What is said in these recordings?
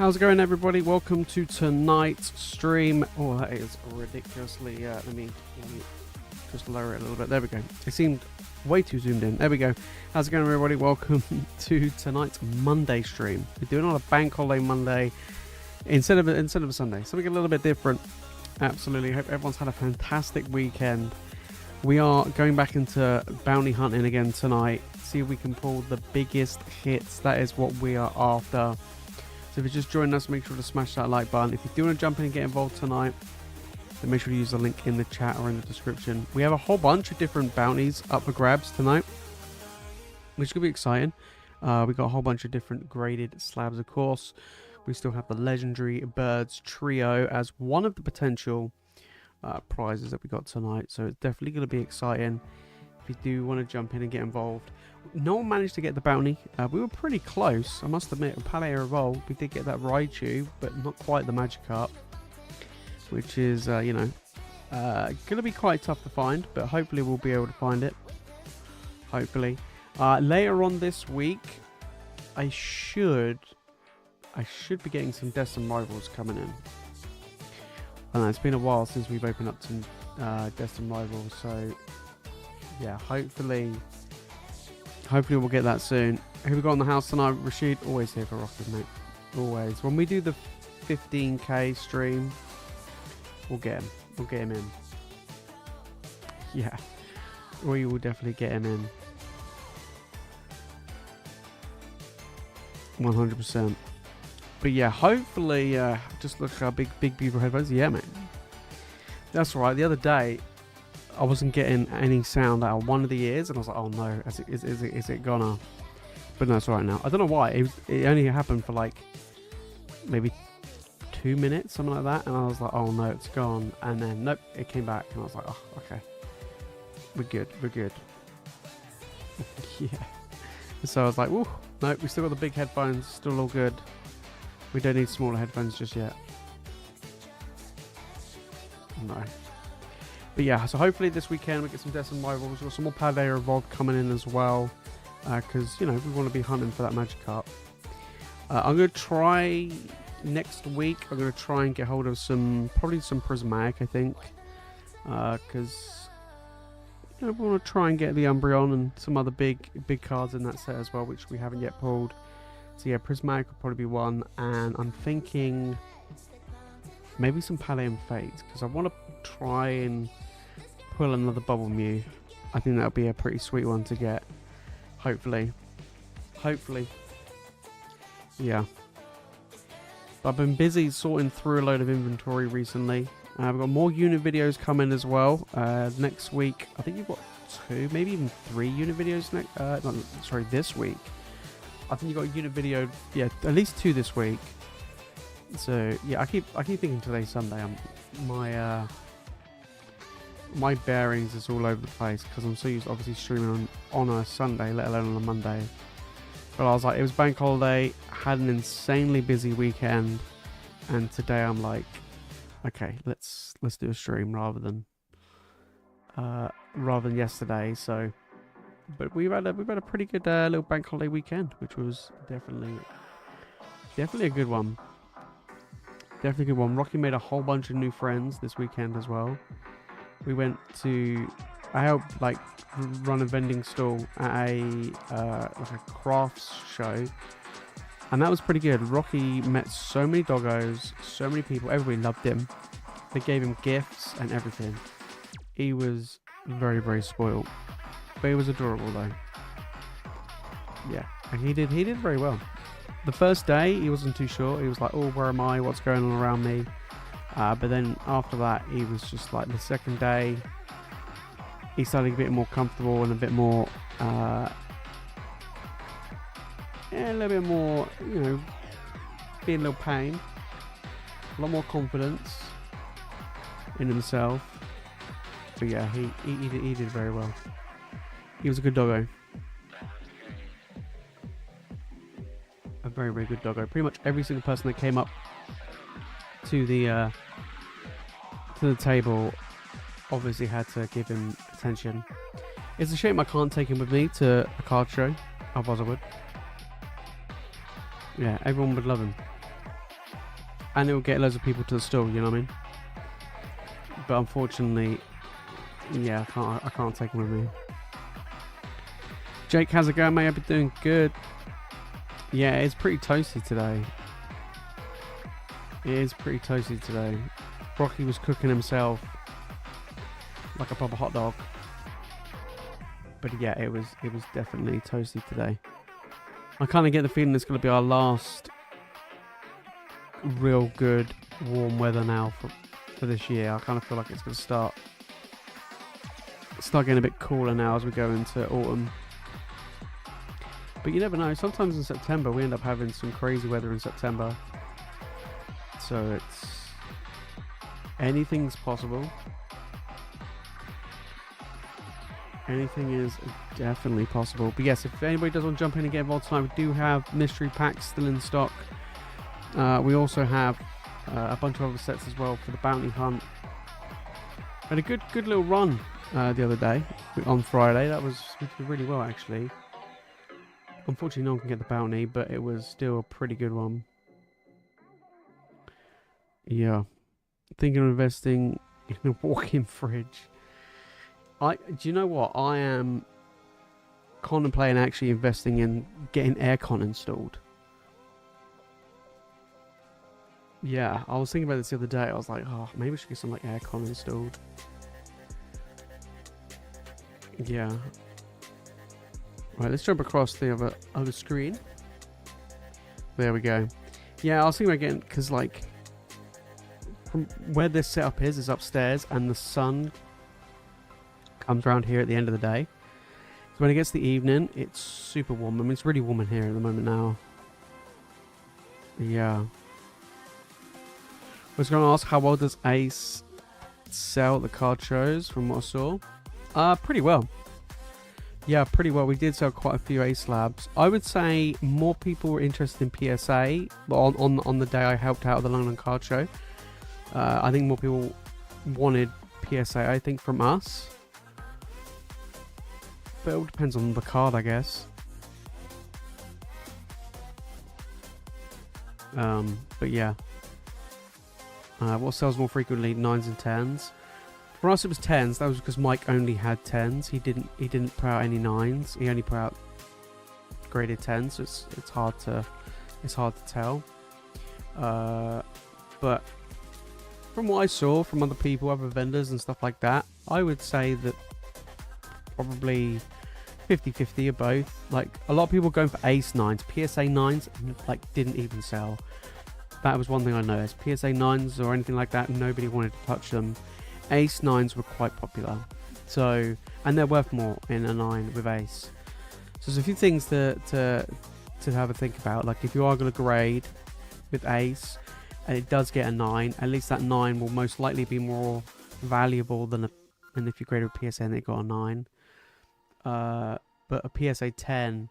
How's it going, everybody? Welcome to tonight's stream. Oh, that is ridiculously... let me just lower it a little bit. There we go. It seemed way too zoomed in. There we go. How's it going, everybody? Welcome to tonight's Monday stream. We're doing on a bank holiday Monday instead of a Sunday. Something a little bit different. Absolutely. Hope everyone's had a fantastic weekend. We are going back into bounty hunting again tonight. See if we can pull the biggest hits. That is what we are after. So if you're just joining us, make sure to smash that like button. If you do want to jump in and get involved tonight, then make sure to use the link in the chat or in the description. We have a whole bunch of different bounties up for grabs tonight, which could be exciting. We got a whole bunch of different graded slabs, of course. We still have the legendary birds trio as one of the potential prizes that we got tonight. So it's definitely going to be exciting. If you do want to jump in and get involved. No one managed to get the bounty. We were pretty close, I must admit. With Paldea Evolved, we did get that Raichu, but not quite the Magikarp, which is, going to be quite tough to find, but hopefully we'll be able to find it. Hopefully. Later on this week, I should be getting some Destined Rivals coming in. I know it's been a while since we've opened up some Destined Rivals, so yeah, hopefully we'll get that soon. Who we got in the house tonight? Rashid, always here for Rocket, mate. Always. When we do the 15k stream, we'll get him. We'll get him in. Yeah, we will definitely get him in. 100%. But yeah, hopefully, just look how big beautiful headphones. Yeah, mate. That's right. The other day, I wasn't getting any sound out of one of the ears, and I was like, "Oh no, is it gonna?" But no, it's alright now. I don't know why. It only happened for like maybe 2 minutes, something like that, and I was like, "Oh no, it's gone." And then nope, it came back, and I was like, "Oh, okay, we're good." Yeah. So I was like, "Whoa, no, we still got the big headphones, still all good. We don't need smaller headphones just yet." No. But yeah, so hopefully this weekend we get some Destined Rivals. We've got some more Paldea Evolved coming in as well. Because, you know, we want to be hunting for that Magikarp. I'm going to try next week. I'm going to try and get hold of probably some Prismatic, I think. Because, you know, we want to try and get the Umbreon and some other big cards in that set as well, which we haven't yet pulled. So yeah, Prismatic will probably be one. And I'm thinking maybe some Palladium Fades. Because I want to try and pull another Bubble Mew. I think that'll be a pretty sweet one to get. Hopefully. Yeah. But I've been busy sorting through a load of inventory recently. I've got more unit videos coming as well. Next week, I think you've got 2, maybe even 3 unit videos this week. I think you've got a unit video, yeah, at least 2 this week. So yeah, I keep thinking today's Sunday. My bearings is all over the place because I'm so used to obviously streaming on a Sunday, let alone on a Monday. But I was like, it was bank holiday, had an insanely busy weekend, and today I'm like, okay, let's do a stream rather than yesterday. So, but we've had a pretty good little bank holiday weekend, which was definitely a good one. Definitely a good one. Rocky made a whole bunch of new friends this weekend as well. We went to, I helped like run a vending stall at like a crafts show, and that was pretty good. Rocky met so many doggos, so many people. Everybody loved him. They gave him gifts and everything. He was very, very spoiled, but he was adorable though. Yeah, and he did very well. The first day he wasn't too sure. He was like, "Oh, where am I? What's going on around me?" But then after that, he was just like, the second day, he started a bit more comfortable and a bit more, a little bit more, you know, being a little pain, a lot more confidence in himself. But yeah, he did very well. He was a good doggo. A very, very good doggo. Pretty much every single person that came up to the table obviously had to give him attention. It's a shame I can't take him with me to a card show, otherwise I would. Yeah, everyone would love him. and it will get loads of people to the store, you know what I mean? But unfortunately, yeah, I can't take them with me. Jake, how's it going, mate? I've been doing good. Yeah, it's pretty toasty today. It is pretty toasty today. Brocky was cooking himself like a proper hot dog. But yeah, it was definitely toasty today. I kind of get the feeling it's going to be our last real good warm weather now for this year. I kind of feel like it's going to start getting a bit cooler now as we go into autumn. But you never know. Sometimes in September we end up having some crazy weather in September. So it's anything's possible. Anything is definitely possible. But yes, if anybody does want to jump in and get involved tonight, we do have mystery packs still in stock. We also have a bunch of other sets as well for the bounty hunt. Had a good little run the other day on Friday. We did really well actually. Unfortunately, no one can get the bounty, but it was still a pretty good one. Yeah, thinking of investing in a walk-in fridge. Do you know what? I am contemplating actually investing in getting aircon installed. Yeah, I was thinking about this the other day. I was like, oh, maybe we should get some like aircon installed. Yeah. Right, let's jump across the other screen. There we go. Yeah, I was thinking about getting, because like from where this setup is upstairs, and the sun comes around here at the end of the day. So when it gets to the evening, it's super warm. I mean, it's really warm in here at the moment now. Yeah. I was going to ask, how well does Ace sell at the card shows from what I saw? Pretty well. Yeah, pretty well. We did sell quite a few Ace labs. I would say more people were interested in PSA on the day I helped out at the London card show. I think more people wanted PSA, I think, from us. But it all depends on the card, I guess. But yeah. What sells more frequently? 9s and 10s. For us, it was 10s. That was because Mike only had 10s. He didn't put out any 9s. He only put out graded 10s. So it's hard to tell. But from what I saw from other people, other vendors and stuff like that, I would say that probably 50-50 of both. Like, a lot of people going for Ace 9s. PSA 9s like didn't even sell. That was one thing I noticed. PSA 9s or anything like that, nobody wanted to touch them. Ace 9s were quite popular. So, and they're worth more in a 9 with Ace. So there's a few things to have a think about. Like, if you are going to grade with Ace and it does get a 9, at least that 9 will most likely be more valuable than if you grade with PSA and it got a 9. But a PSA 10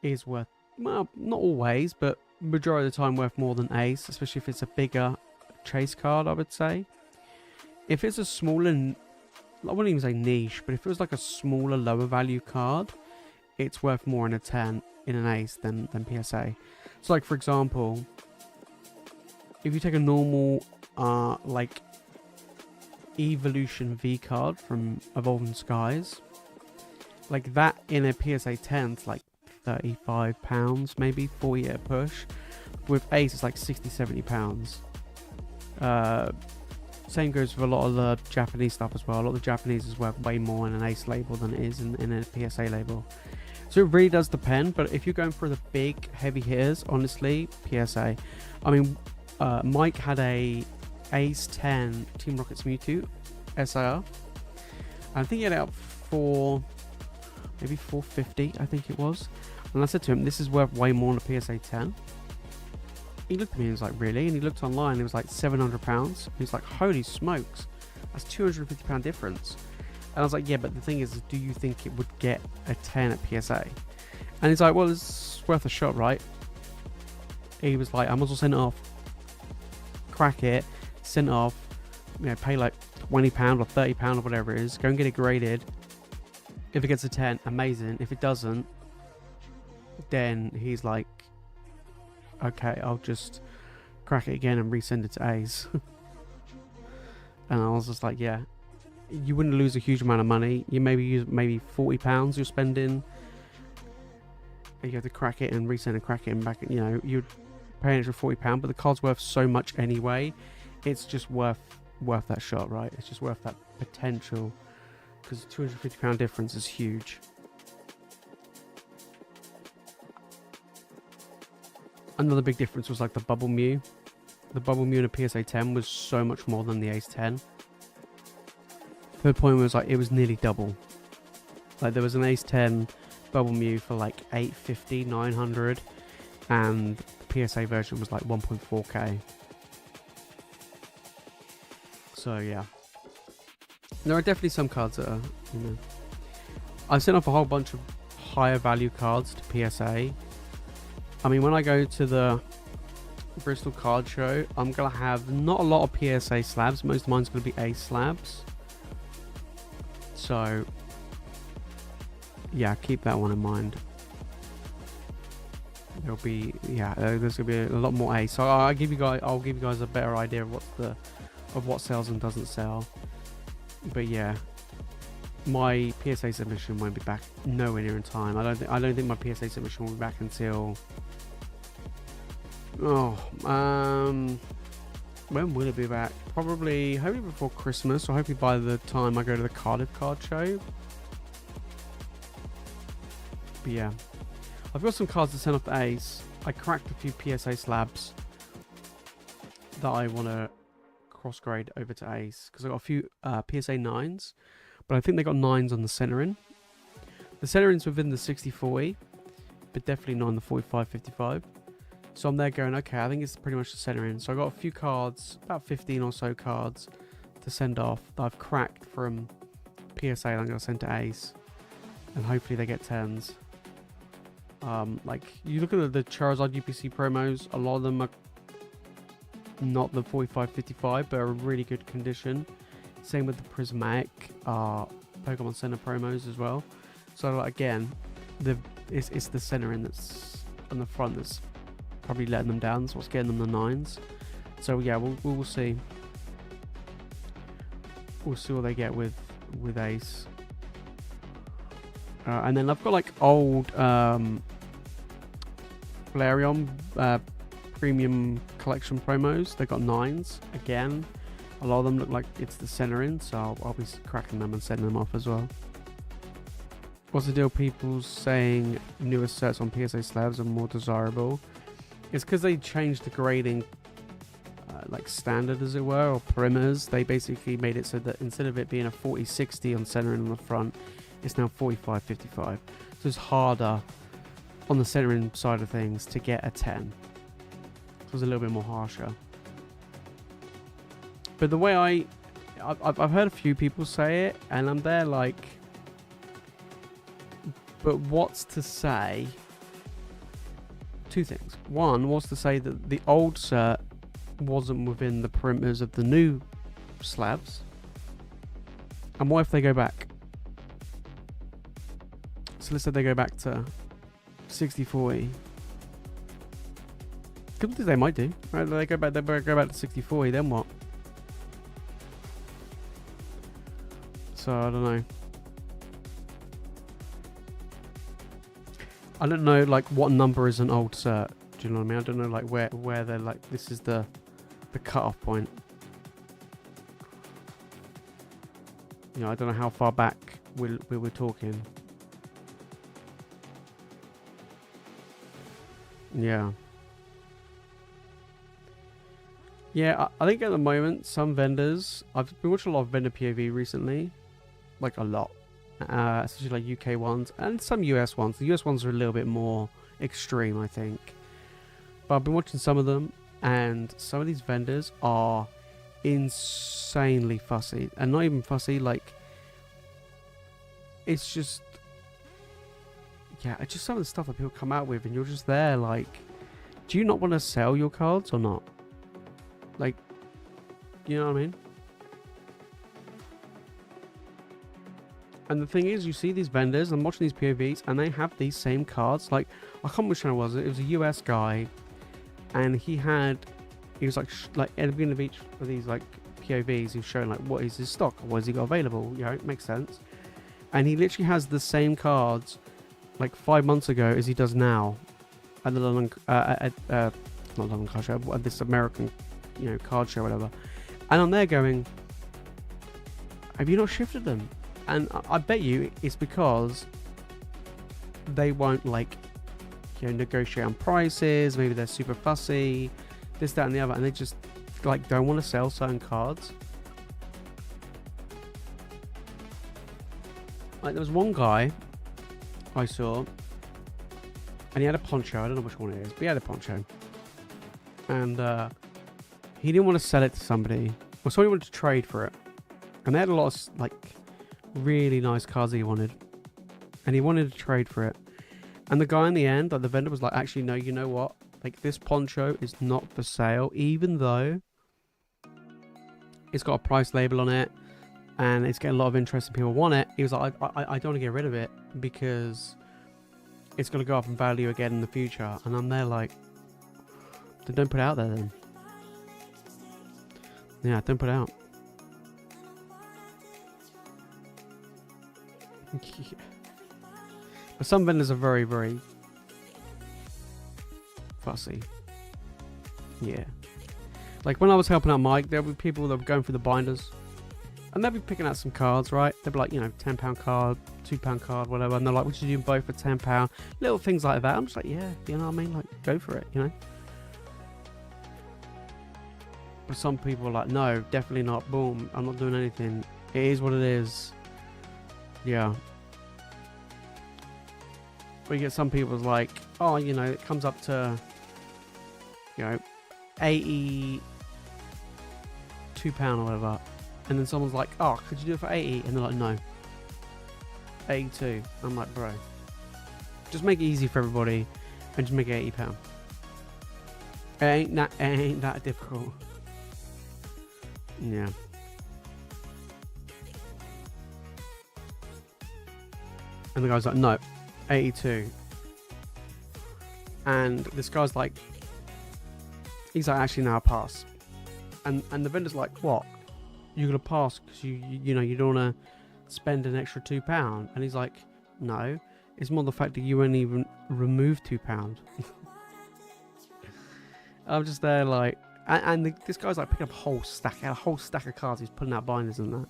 is worth, well, not always, but majority of the time worth more than Ace, especially if it's a bigger chase card, I would say. If it's a smaller, I wouldn't even say niche, but if it was like a smaller, lower value card, it's worth more in a 10 in an Ace than PSA. So like, for example, if you take a normal like Evolution V card from Evolving Skies, like that in a PSA 10 is like £35, maybe 40 at a push. With Ace, it's like £60-70. Same goes for a lot of the Japanese stuff as well. A lot of the Japanese is worth way more in an Ace label than it is in a PSA label. So it really does depend. But if you're going for the big heavy hitters, honestly, PSA. I mean, Mike had a Ace 10 Team Rocket's Mewtwo SIR. I think he had it out for maybe $450, I think it was. And I said to him, this is worth way more than a PSA 10. He looked at me and was like, really? And he looked online, it was like £700. He's like, holy smokes, that's £250 difference. And I was like, yeah, but the thing is, do you think it would get a 10 at PSA? And he's like, well, it's worth a shot, right? He was like, I might as well send it off. Crack it, send it off, you know, pay like £20 or £30 or whatever it is, go and get it graded. If it gets a 10, amazing. If it doesn't, then he's like, okay, I'll just crack it again and resend it to Ace. And I was just like, yeah, you wouldn't lose a huge amount of money. You maybe use maybe £40 you're spending. You have to crack it and resend and crack it and back. You know, you'd pay an extra £40, but the card's worth so much anyway. It's just worth that shot, right? It's just worth that potential, because the £250 difference is huge. Another big difference was like the Bubble Mew. The Bubble Mew in a PSA 10 was so much more than the Ace 10. To the point where it was like, it was nearly double. Like there was an Ace 10 Bubble Mew for like 850, 900, and the PSA version was like 1.4k. So yeah, there are definitely some cards that are, you know, I've sent off a whole bunch of higher value cards to PSA. I mean, when I go to the Bristol card show, I'm gonna have not a lot of PSA slabs. Most of mine's gonna be Ace slabs. So yeah, keep that one in mind. There'll be, yeah, there's gonna be a lot more Ace. So I'll give you guys a better idea of what sells and doesn't sell. But yeah, my PSA submission won't be back nowhere near in time. I don't think my PSA submission will be back until when will it be back? Probably, hopefully before Christmas, or hopefully by the time I go to the Cardiff card show. But yeah, I've got some cards to send off to Ace. I cracked a few PSA slabs that I want to cross grade over to Ace, because I got a few PSA 9s, but I think they got 9s on the centering. The centering's within the 60/40, but definitely not in the 45/55. So I'm there going, okay, I think it's pretty much the centering. So I got a few cards, about 15 or so cards to send off that I've cracked from PSA that I'm going to send to Ace, and hopefully they get 10s. Like, you look at the Charizard UPC promos, a lot of them are not the 45/55, but are in really good condition. Same with the Prismatic Pokemon Center promos as well. So again, it's the centering that's on the front that's probably letting them down. So what's getting them the 9s. So yeah, we'll see. We'll see what they get with Ace. And then I've got like old Flareon premium collection promos. They got 9s again. A lot of them look like it's the centering, so I'll be cracking them and sending them off as well. What's the deal? People saying newer sets on PSA slabs are more desirable. It's because they changed the grading, like standard as it were, or perimeters. They basically made it so that instead of it being a 40/60 on centering on the front, it's now 45/55. So it's harder on the centering side of things to get a 10. So it's a little bit more harsher. But the way I've heard a few people say it, and I'm there like, but what's to say? Two things. One, what's to say that the old cert wasn't within the perimeters of the new slabs? And what if they go back? So let's say they go back to 60/40. Because they might do. Right? They go back to 60/40, then what? So I don't know. I don't know like what number is an old cert. Do you know what I mean? I don't know like where they're like, this is the cutoff point. You know, I don't know how far back we were talking. Yeah. Yeah, I think at the moment some vendors, I've been watching a lot of vendor POV recently, like a lot. Especially like UK ones and some US ones. The US ones are a little bit more extreme, I think. But I've been watching some of them, and some of these vendors are insanely fussy. And not even fussy, like, it's just, yeah, it's just some of the stuff that people come out with, and you're just there like, do you not want to sell your cards or not? Like, you know what I mean? And the thing is, you see these vendors, I'm watching these POVs, and they have these same cards. Like, I can't remember which one it was. It was a US guy, and he had he was like at the beginning of each of these like POVs, he was showing like what is his stock, what has he got available. You know, it makes sense. And he literally has the same cards like 5 months ago as he does now at the London, not London card show, but this American, you know, card show, whatever. And I'm there going, have you not shifted them? And I bet you it's because they won't like, you know, negotiate on prices. Maybe they're super fussy, this, that, and the other, and they just like don't want to sell certain cards. Like there was one guy I saw, and he had a poncho. I don't know which one it is, but he had a poncho, and he didn't want to sell it to somebody, or somebody wanted to trade for it, and they had a lot of like really nice cards that he wanted, and he wanted to trade for it. And the guy in the end, like the vendor, was like, actually no, you know what, like this poncho is not for sale, even though it's got a price label on it and it's getting a lot of interest and people want it. He was like, I don't want to get rid of it because it's going to go up in value again in the future. And I'm there like, then don't put it out there then. Yeah, don't put it out. Yeah. But some vendors are very, very fussy. Yeah. Like when I was helping out Mike, there were people that were going through the binders. And they'd be picking out some cards, right? They'd be like, you know, £10 card, £2 card, whatever. And they're like, we should do both for £10. Little things like that. I'm just like, yeah, you know what I mean? Like, go for it, you know? But some people are like, no, definitely not. Boom, I'm not doing anything. It is what it is. Yeah. But you get some people like, oh, you know, it comes up to, you know, £82 or whatever. And then someone's like, oh, could you do it for 80? And they're like, no. 82. I'm like, bro, just make it easy for everybody and just make it £80. It ain't that difficult. Yeah. And the guy's like, no, 82. And this guy's like, he's like, actually, no, I'll pass. And the vendor's like, what? You're gonna pass because you know you don't want to spend an extra £2? And he's like, no, it's more the fact that you won't even remove £2. I'm just there like, and this guy's like picking up a whole stack, had a whole stack of cards. He's pulling out binders and that.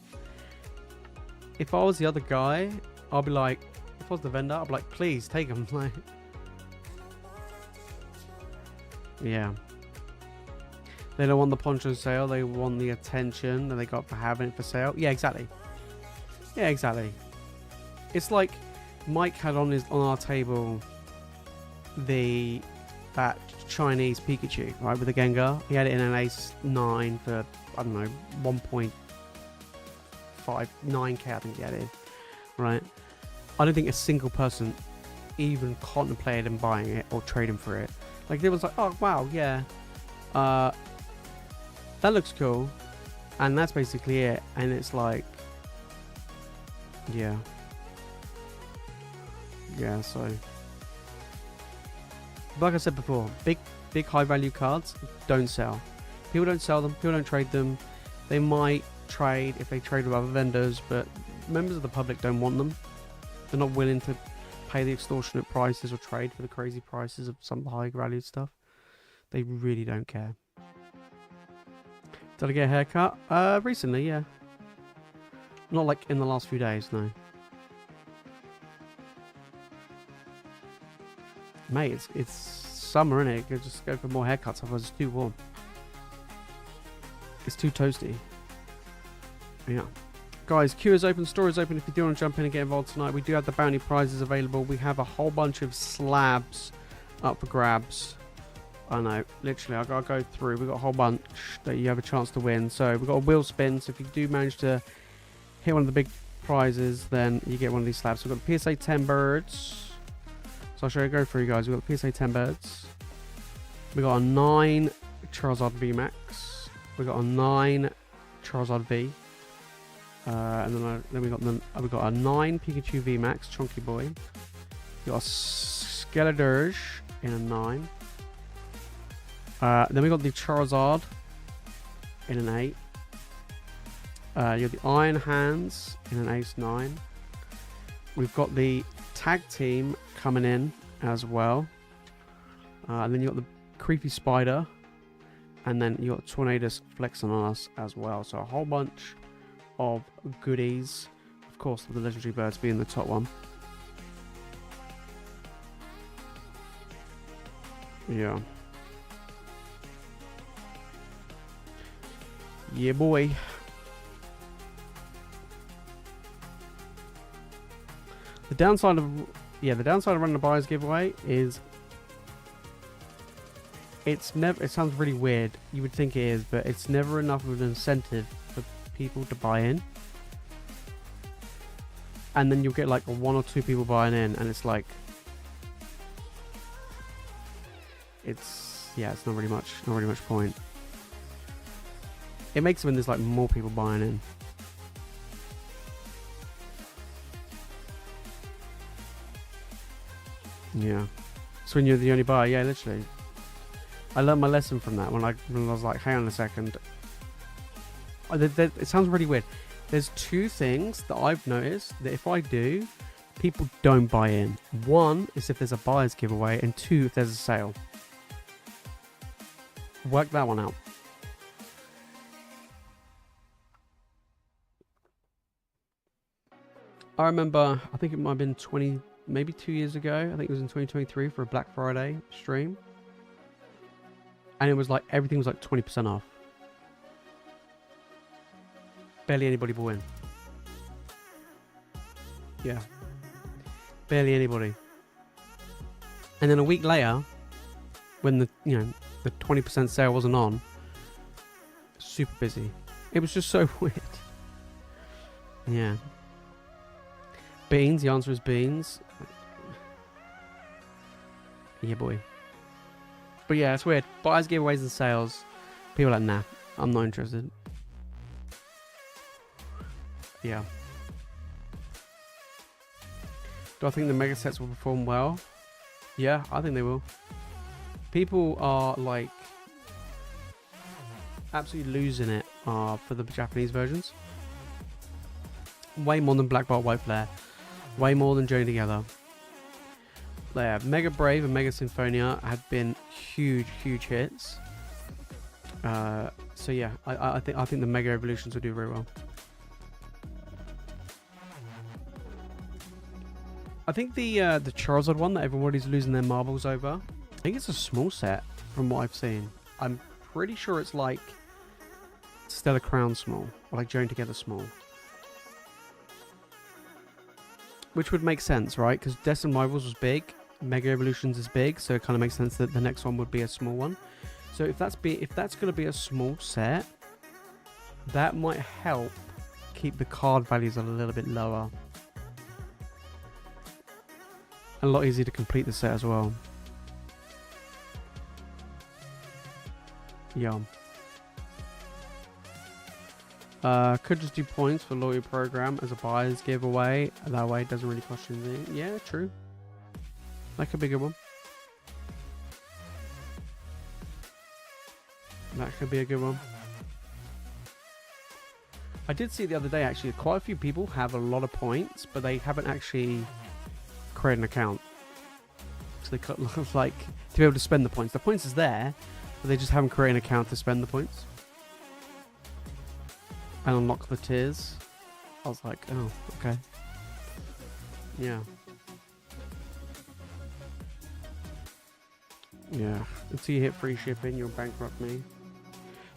If I was the other guy, I'll be like, if I was the vendor, I'll be like, please take them. Like, yeah. They don't want the poncho sale, they want the attention that they got for having it for sale. Yeah, exactly. Yeah, exactly. It's like Mike had on our table that Chinese Pikachu, right, with the Gengar. He had it in an Ace 9 for, I don't know, 1.59K, I think he had it, right? I don't think a single person even contemplated in buying it or trading for it. Like, they was like, oh, wow, yeah. That looks cool, and that's basically it. And it's like, yeah, so like I said before, big high value cards don't sell. People don't sell them, people don't trade them. They might trade if they trade with other vendors, but members of the public don't want them. They're not willing to pay the extortionate prices or trade for the crazy prices of some high value stuff. They really don't care. Did I get a haircut? Recently, yeah. Not like in the last few days, no. Mate, it's summer, innit? Just go for more haircuts, otherwise it's too warm. It's too toasty. Yeah. Guys, queue is open, store is open if you do want to jump in and get involved tonight. We do have the bounty prizes available. We have a whole bunch of slabs up for grabs. I know, literally, I've got to go through. We've got a whole bunch that you have a chance to win. So we've got a wheel spin. So if you do manage to hit one of the big prizes, then you get one of these slabs. We've got the PSA 10 birds. So I'll show you, go through, you guys. We've got the PSA 10 birds. We've got a 9 Charizard V Max. We've got a 9 Charizard V. And then we've got a 9 Pikachu V Max, Chunky Boy. We've got a Skeledirge in a 9. Then we got the Charizard in an 8. You got the Iron Hands in an Ace 9. We've got the Tag Team coming in as well. And then you got the Creepy Spider. And then you got Tornadus flexing on us as well. So a whole bunch of goodies. Of course, the Legendary Birds being the top one. Yeah. Yeah, boy. The downside of running a buyer's giveaway is it sounds really weird. You would think it is, but it's never enough of an incentive for people to buy in. And then you'll get like 1 or 2 people buying in, and it's like it's not really much point. It makes it when there's like more people buying in. Yeah. So when you're the only buyer, yeah, literally. I learned my lesson from that when I was like, hang on a second. It sounds really weird. There's 2 things that I've noticed that if I do, people don't buy in. 1 is if there's a buyer's giveaway, and 2 if there's a sale. Work that one out. I remember, I think it might have been maybe 2 years ago. I think it was in 2023 for a Black Friday stream. And it was like, everything was like 20% off. Barely anybody bought in. Yeah. Barely anybody. And then a week later, when the 20% sale wasn't on, super busy. It was just so weird. Yeah. Beans, the answer is beans. Yeah, boy. But yeah, it's weird. Buyers, giveaways, and sales. People are like, nah, I'm not interested. Yeah. Do I think the mega sets will perform well? Yeah, I think they will. People are like absolutely losing it for the Japanese versions. Way more than Black Bolt White Flare. Way more than Journey Together. Yeah, Mega Brave and Mega Symphonia have been huge hits. So yeah, I think the Mega Evolutions will do very well. I think the Charizard one that everybody's losing their marbles over, I think it's a small set from what I've seen. I'm pretty sure it's like Stellar Crown small, or like Journey Together small. Which would make sense, right? Because Destined Rivals was big, Mega Evolutions is big, so it kind of makes sense that the next one would be a small one. So if that's going to be a small set, that might help keep the card values a little bit lower. A lot easier to complete the set as well. Yeah. Could just do points for loyal program as a buyer's giveaway. That way it doesn't really cost you anything. Yeah, true. That could be a good one. That could be a good one. I did see the other day actually quite a few people have a lot of points, but they haven't actually created an account. So they cut like to be able to spend the points. The points is there, but they just haven't created an account to spend the points. And unlock the tiers. I was like, oh, okay. Yeah. Yeah. Until you hit free shipping, you'll bankrupt me.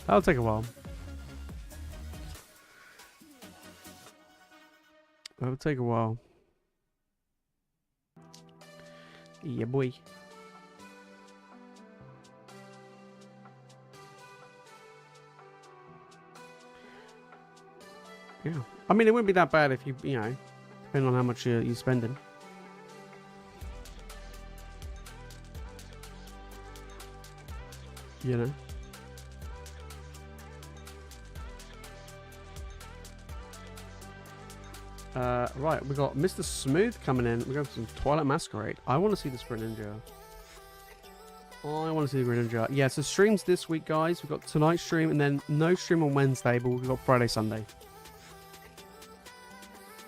That'll take a while. That'll take a while. Yeah, boy. Yeah. I mean, it wouldn't be that bad if you know, depending on how much you're spending. You know? Right, we got Mr. Smooth coming in. We're going for some Twilight Masquerade. I want to see this GRENINJA. I want to see the Greninja. Yeah, so streams this week, guys. We've got tonight's stream and then no stream on Wednesday, but we've got Friday, Sunday.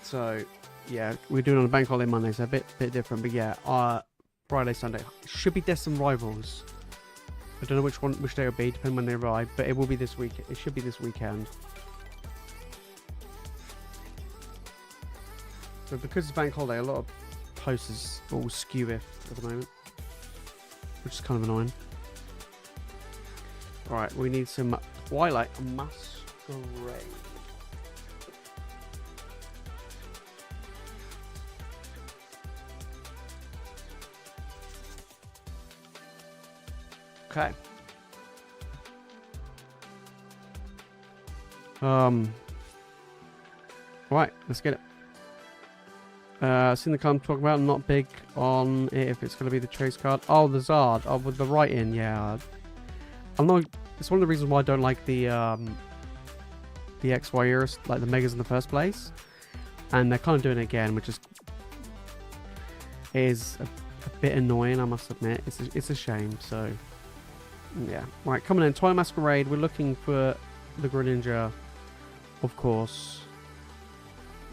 So, yeah, we're doing on a bank holiday Monday, so a bit different. But yeah, Friday, Sunday. It should be Destin Rivals. I don't know which day it'll be, depending when they arrive, but it will be this week. It should be this weekend. So because it's bank holiday, a lot of posts are all skew at the moment, which is kind of annoying. Alright, we need some Twilight Masquerade. Okay. Right, let's get it. Seen the card I'm talking about. I'm not big on it if it's going to be the chase card. Oh, the Zard. Oh, with the write-in, yeah. I'm not. It's one of the reasons why I don't like the XY Eras, like the Megas in the first place. And they're kind of doing it again, which is a bit annoying, I must admit. It's a shame. So, yeah. Right, coming in. Twilight Masquerade. We're looking for the Greninja, of course.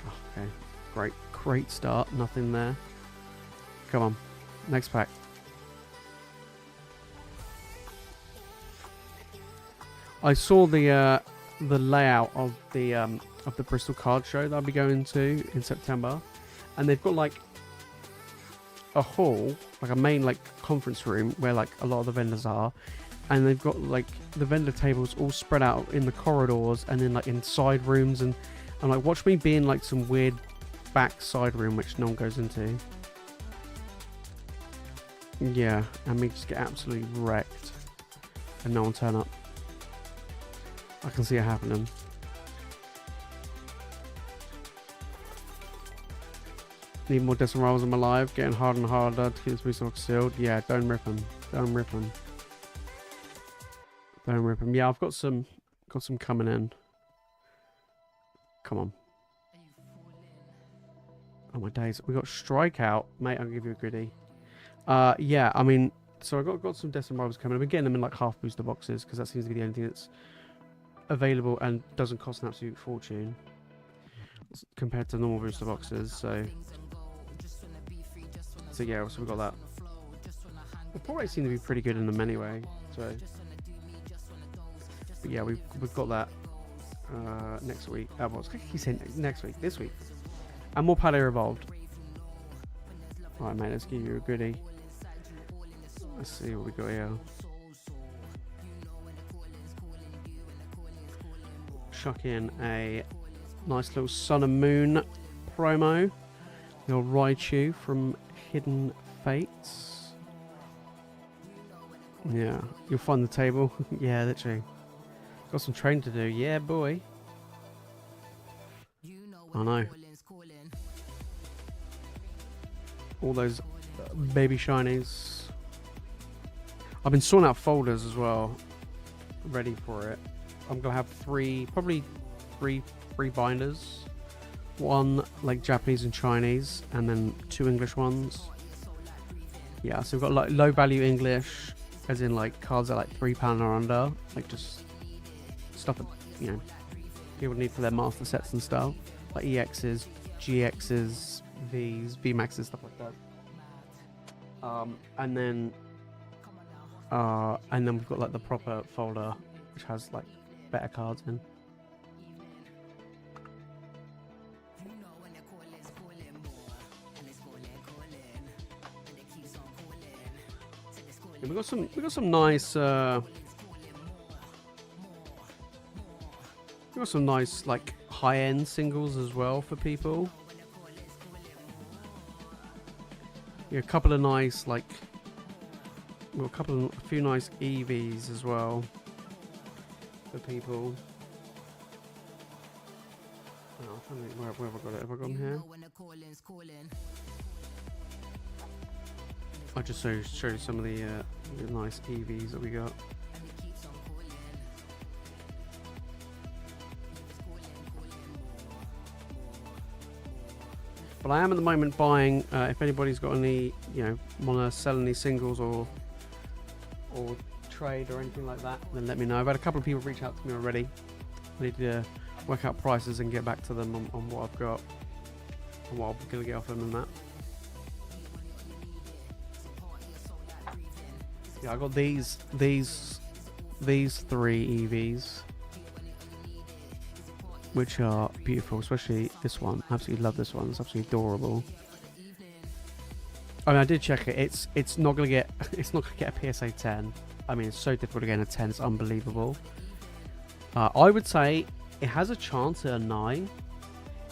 Oh, okay, great. Great start, nothing there. Come on, next pack. I saw the layout of the Bristol card show that I'll be going to in September, and they've got like a hall, like a main like conference room where like a lot of the vendors are, and they've got like the vendor tables all spread out in the corridors and then like in side rooms, and I'm like, watch me be in like some weird back side room which no one goes into. Yeah, and me just get absolutely wrecked and no one turn up. I can see it happening. Need more Destin Rivals in my life, getting harder and harder to keep this booster box sealed. Yeah, don't rip them. Don't rip them. Don't rip them. Yeah, I've got some coming in. Come on. Oh my days, we got Strikeout, mate. I'll give you a goodie. Yeah, I mean, so I got some Destin Rivals coming. I've been getting them in like half booster boxes because that seems to be the only thing that's available and doesn't cost an absolute fortune compared to normal booster boxes. So yeah, so we got that. The probably seem to be pretty good in them anyway. So, but yeah, we've got that next week. What's he saying next week? This week. And more Paldea Evolved. Alright, mate, let's give you a goodie. Let's see what we got here. Chuck in a nice little Sun and Moon promo. Your Raichu from Hidden Fates. Yeah, you'll find the table. Yeah, literally. Got some training to do. Yeah, boy. I know. All those baby shinies. I've been sorting out folders as well, ready for it. I'm gonna have probably three binders. One like Japanese and Chinese, and then 2 English ones. Yeah, so we've got like low value English, as in like cards at like £3 or under, like just stuff that, you know, people need for their master sets and stuff, like EXs, GXs, Vs, VMAXs, stuff like that. And then we've got like the proper folder, which has like better cards in. Yeah, we got some nice like high-end singles as well for people. Yeah, a couple of nice like, well, a few nice EVs as well for people. Oh, I'm trying to think, where have I got it? Have I got them here? I'll just show you some of the nice EVs that we got. But I am at the moment buying, if anybody's got any, you know, want to sell any singles or or trade or anything like that, then let me know. I've had a couple of people reach out to me already. I need to work out prices and get back to them on what I've got and what I'm going to get off them and that. Yeah, I got these 3 EVs, which are beautiful, especially this one. Absolutely love this one. It's absolutely adorable. I mean, I did check it. It's not gonna get a PSA 10. I mean, it's so difficult to get a 10. It's unbelievable. I would say it has a chance at a 9.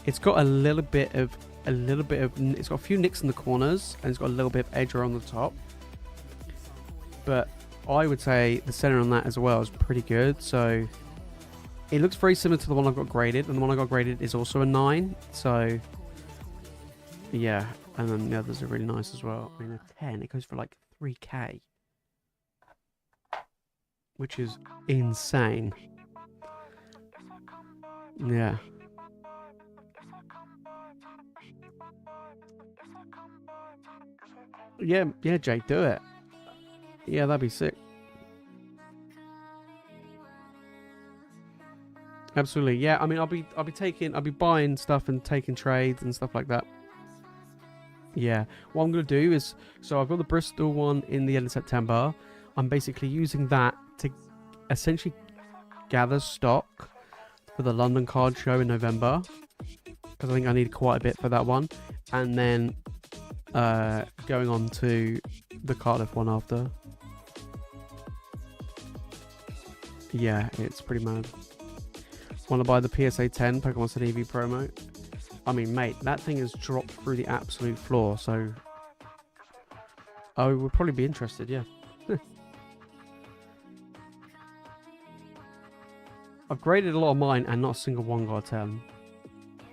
It's got a little bit of. It's got a few nicks in the corners, and it's got a little bit of edge around the top. But I would say the center on that as well is pretty good. So it looks very similar to the one I've got graded, and the one I got graded is also a 9. So yeah, and then the others are really nice as well. I mean, a 10, it goes for like 3k, which is insane. Yeah. Yeah, Jake, do it. Yeah, that'd be sick. Absolutely, yeah. I mean, I'll be buying stuff and taking trades and stuff like that. Yeah. What I'm gonna do is, so I've got the Bristol one in the end of September. I'm basically using that to essentially gather stock for the London card show in November, because I think I need quite a bit for that one, and then going on to the Cardiff one after. Yeah, it's pretty mad. Want to buy the PSA 10 Pokemon Sun EV promo? I mean, mate, that thing has dropped through the absolute floor, so I would probably be interested, yeah. I've graded a lot of mine and not a single one got a 10.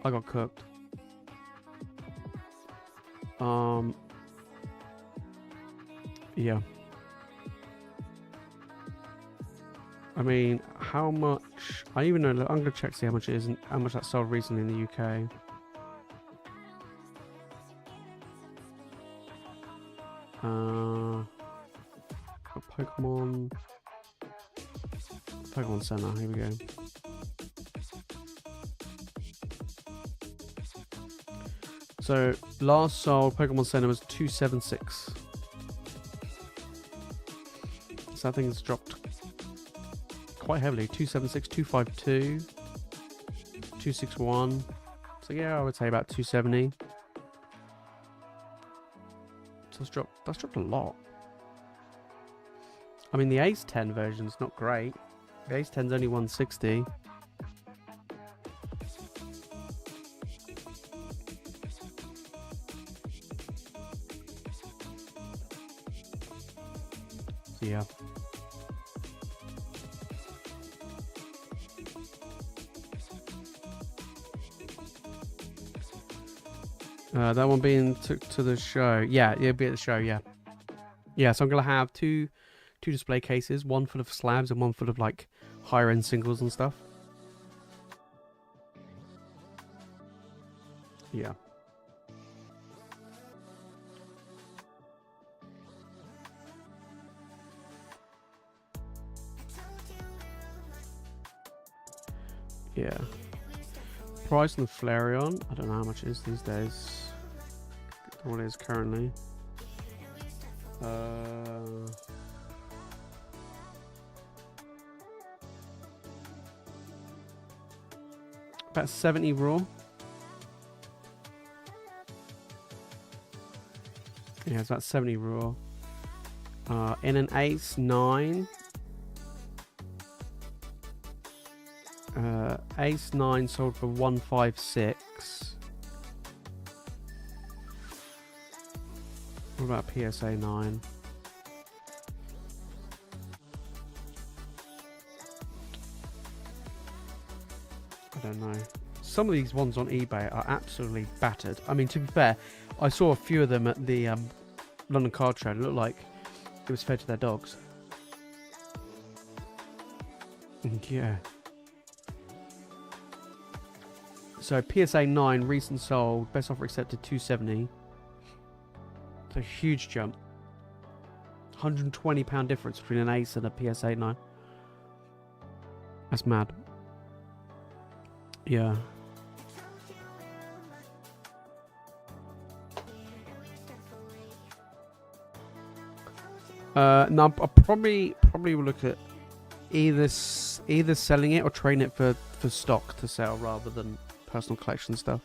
I got cooked. Yeah. I mean, how much? I even know. I'm gonna check see how much it is and how much that sold recently in the UK. Pokemon Center. Here we go. So last sold Pokemon Center was 276. So that thing's dropped quite heavily. 276, 252, 261. So yeah, I would say about 270. So that's dropped a lot. I mean, the Ace 10 version's not great. The Ace 10's only 160. So yeah. That one being took to the show. Yeah, it'll be at the show, yeah. Yeah, so I'm going to have two display cases, one full of slabs and one full of like higher end singles and stuff. Yeah. Yeah. Price on the Flareon, I don't know how much it is these days. What it is currently. About 70 raw. Yeah, it's about 70 raw. In an Ace 9. Ace 9 sold for 156. What about PSA 9? I don't know. Some of these ones on eBay are absolutely battered. I mean, to be fair, I saw a few of them at the London card show. It looked like it was fed to their dogs. Yeah. So PSA 9 recent sold, best offer accepted 270. It's a huge jump. £120 difference between an Ace and a PSA 9. That's mad. Yeah. No, I probably will look at either selling it or trading it for stock to sell rather than personal collection stuff.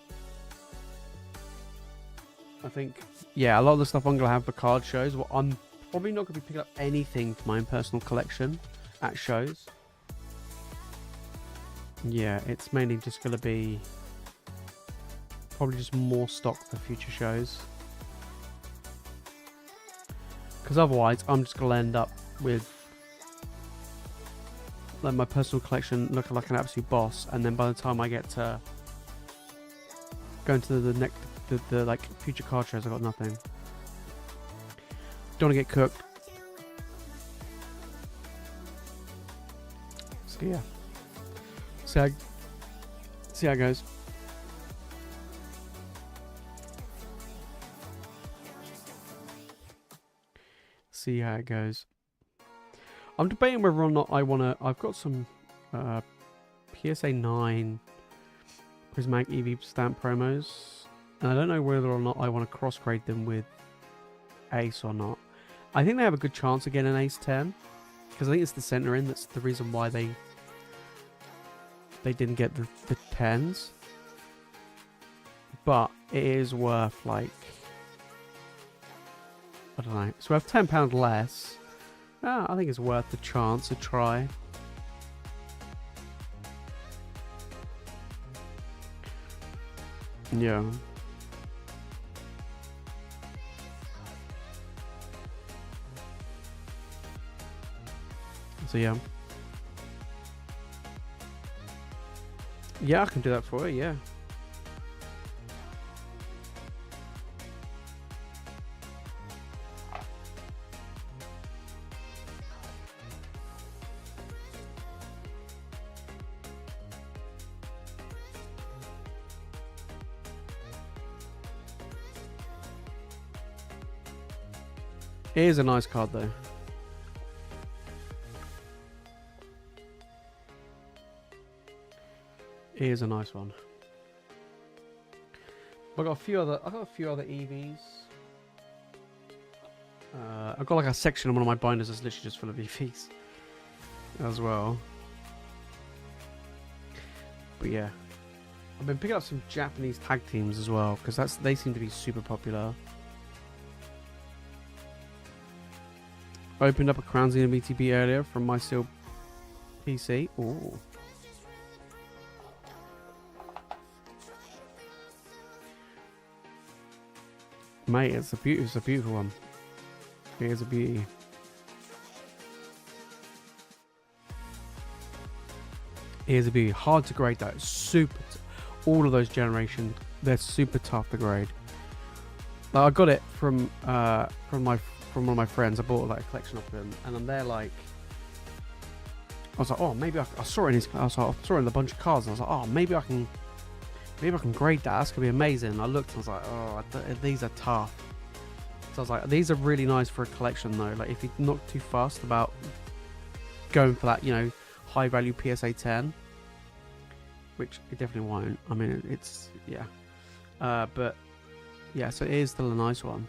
I think, yeah, a lot of the stuff I'm gonna have for card shows. Well, I'm probably not gonna be picking up anything for my own personal collection at shows. Yeah, it's mainly just gonna be probably just more stock for future shows. Because otherwise, I'm just gonna end up with like my personal collection looking like an absolute boss, and then by the time I get to go into the next, the like future card shows, I got nothing. Don't want to get cooked. So yeah, see how it goes. See how it goes. I'm debating whether or not I want to... I've got some PSA 9 Prismatic EV stamp promos, and I don't know whether or not I want to cross-grade them with Ace or not. I think they have a good chance of getting an Ace 10, because I think it's the centering that's the reason why they didn't get the 10s. But it is worth, like... I don't know. It's worth £10 less. I think it's worth the chance to try. Yeah. So yeah. Yeah, I can do that for you, yeah. It is a nice card though. It is a nice one. I've got a few other EVs. I've got like a section on one of my binders that's literally just full of EVs as well. But yeah, I've been picking up some Japanese tag teams as well because they seem to be super popular. I opened up a Crown Zenith BTB earlier from my Steel PC. Ooh. Mate, it's a beautiful one. It is a beauty. It is a beauty. Hard to grade though. It's super. All of those generations, they're super tough to grade. I got it from one of my friends. I bought like a collection of them, and I'm there like, I was like, oh, maybe I saw it in I saw it in a bunch of cards, and I was like, oh, maybe I can grade that. That's gonna be amazing. And I looked, and I was like, oh, these are tough. So I was like, these are really nice for a collection though. Like if you're not too fussed about going for that, you know, high value PSA 10, which it definitely won't. I mean, it's yeah, but yeah, so it is still a nice one.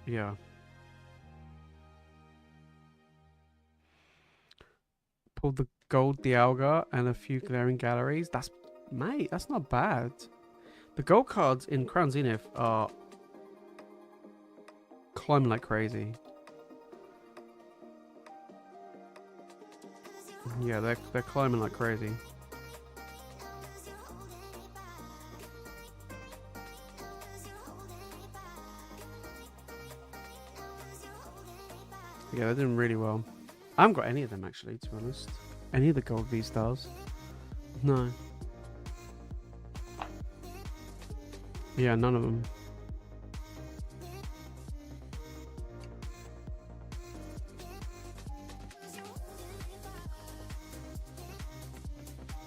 Yeah. Pulled the gold Dialga and a few glaring galleries. Mate, that's not bad. The gold cards in Crown Zenith are climbing like crazy. Yeah, they're climbing like crazy. Yeah, they're doing really well. I haven't got any of them actually, to be honest. Any of the gold V-Stars. No. Yeah, none of them.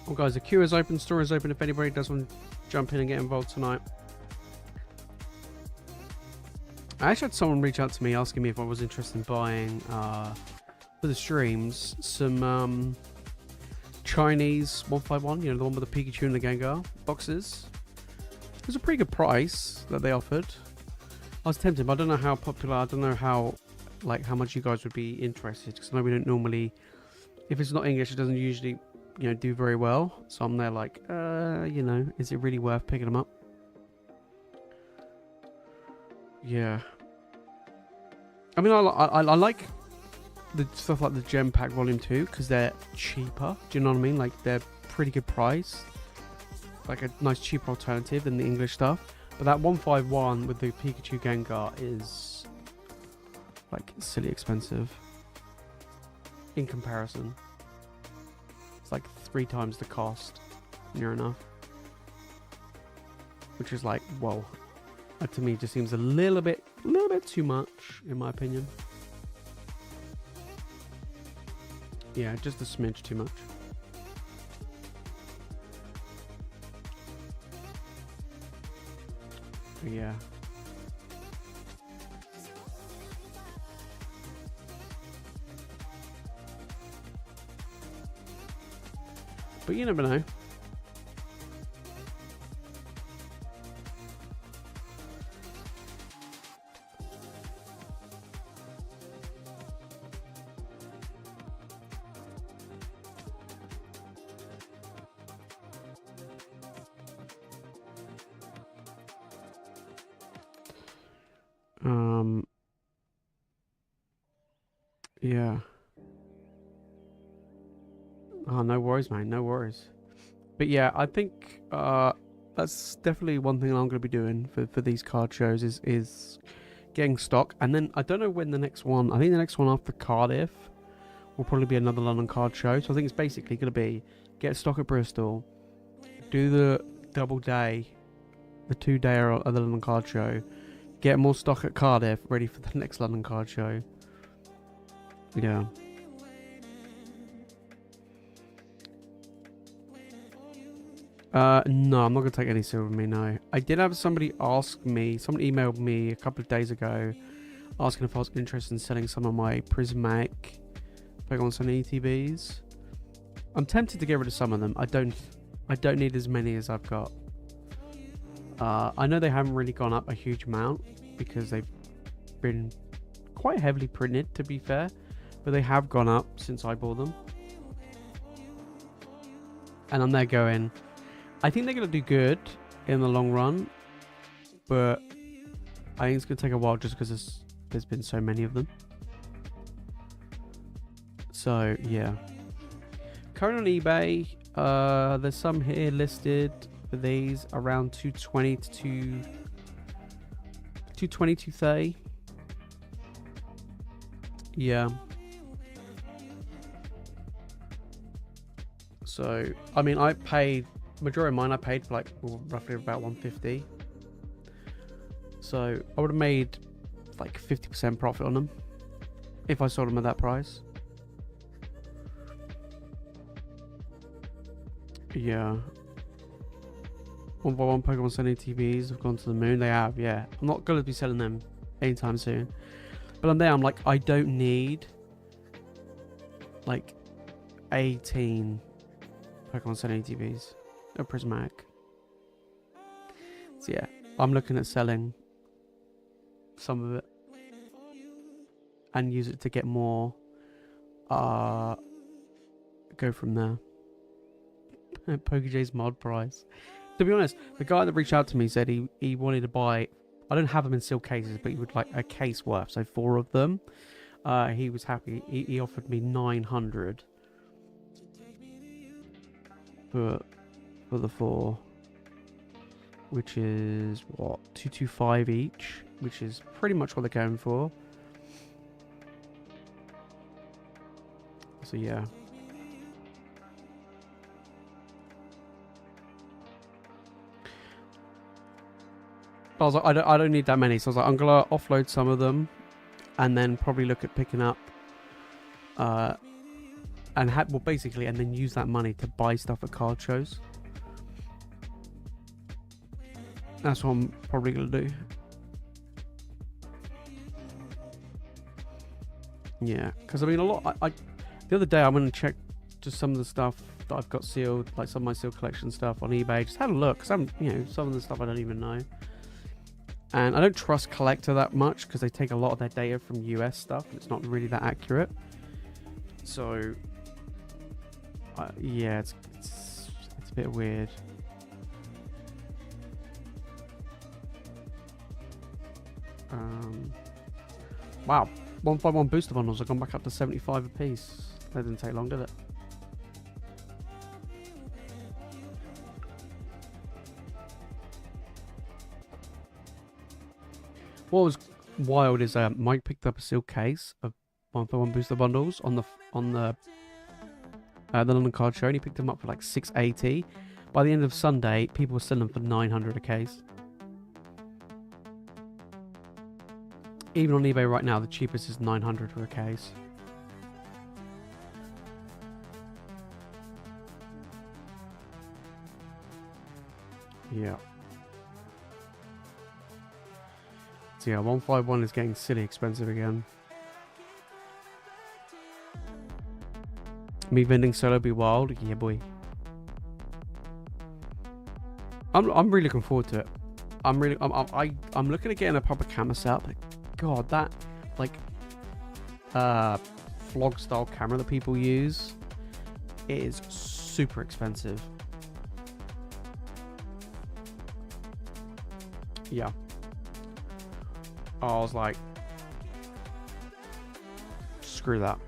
Well guys, the queue is open, store is open if anybody does want to jump in and get involved tonight. I actually had someone reach out to me asking me if I was interested in buying for the streams some Chinese 151, you know, the one with the Pikachu and the Gengar boxes. It was a pretty good price that they offered. I was tempted, but I don't know how popular, I don't know how much you guys would be interested, because I know we don't normally, if it's not English, it doesn't usually, you know, do very well. So I'm there like, you know, is it really worth picking them up? Yeah. I mean, I like the stuff like the Gem Pack Volume 2 because they're cheaper. Do you know what I mean? Like, they're pretty good price. Like a nice cheaper alternative than the English stuff. But that 151 with the Pikachu Gengar is like silly expensive in comparison. It's like 3 times the cost, near enough. Which is like, whoa. That to me just seems a little bit too much, in my opinion. Yeah, just a smidge too much. Yeah. But you never know. Yeah. Oh, no worries, mate. No worries. But yeah, I think that's definitely one thing I'm going to be doing for these card shows is getting stock. And then I don't know when the next one. I think the next one after Cardiff will probably be another London card show. So I think it's basically going to be get stock at Bristol, do the double day, the 2-day of the London card show, get more stock at Cardiff, ready for the next London card show. Yeah. No, I'm not going to take any silver with me, no. I did have somebody emailed me a couple of days ago asking if I was interested in selling some of my prismatic Pokemon Sun ETBs. I'm tempted to get rid of some of them. I don't need as many as I've got. I know they haven't really gone up a huge amount because they've been quite heavily printed, to be fair. But they have gone up since I bought them. And I'm there going, I think they're going to do good in the long run. But I think it's going to take a while just because there's been so many of them. So, yeah. Current on eBay, there's some here listed for these around 220 to 220, 230. Yeah. So, I mean, I paid, majority of mine I paid for like roughly about 150. So, I would have made like 50% profit on them if I sold them at that price. Yeah. 1x1 Pokemon Sun TVs have gone to the moon. They have, yeah. I'm not going to be selling them anytime soon. But I'm there, I'm like, I don't need like 18 Pokemon Sun ATVs. A prismatic. So yeah, I'm looking at selling some of it and use it to get more. Go from there. PokeJace mod price. To be honest, the guy that reached out to me said he wanted to buy. I don't have them in sealed cases, but he would like a case worth, so 4 of them. He was happy. He offered me 900 for the 4, which is what, 225 each, which is pretty much what they're going for. So yeah. But I was like, I don't need that many, so I was like, I'm gonna offload some of them, and then probably look at picking up, and then use that money to buy stuff at card shows. That's what I'm probably gonna do. Yeah, because I mean, a lot. The other day I went and checked just some of the stuff that I've got sealed, like some of my sealed collection stuff on eBay. Just had a look, because I'm, some of the stuff I don't even know. And I don't trust Collector that much because they take a lot of their data from US stuff, and it's not really that accurate. So, yeah, it's a bit weird. Wow, 151 booster bundles have gone back up to 75 a piece. That didn't take long, did it? What was wild is Mike picked up a sealed case of 151 booster bundles on the London Card Show, and he picked them up for like $680. By the end of Sunday, people were selling them for $900 a case. Even on eBay right now, the cheapest is $900 for a case. Yeah. So yeah, 151 is getting silly expensive again. Me vending solo be wild, yeah boy. I'm really looking forward to it. I'm looking at getting a proper camera setup. Like, God, that like vlog style camera that people use, it is super expensive. Yeah. I was like, screw that.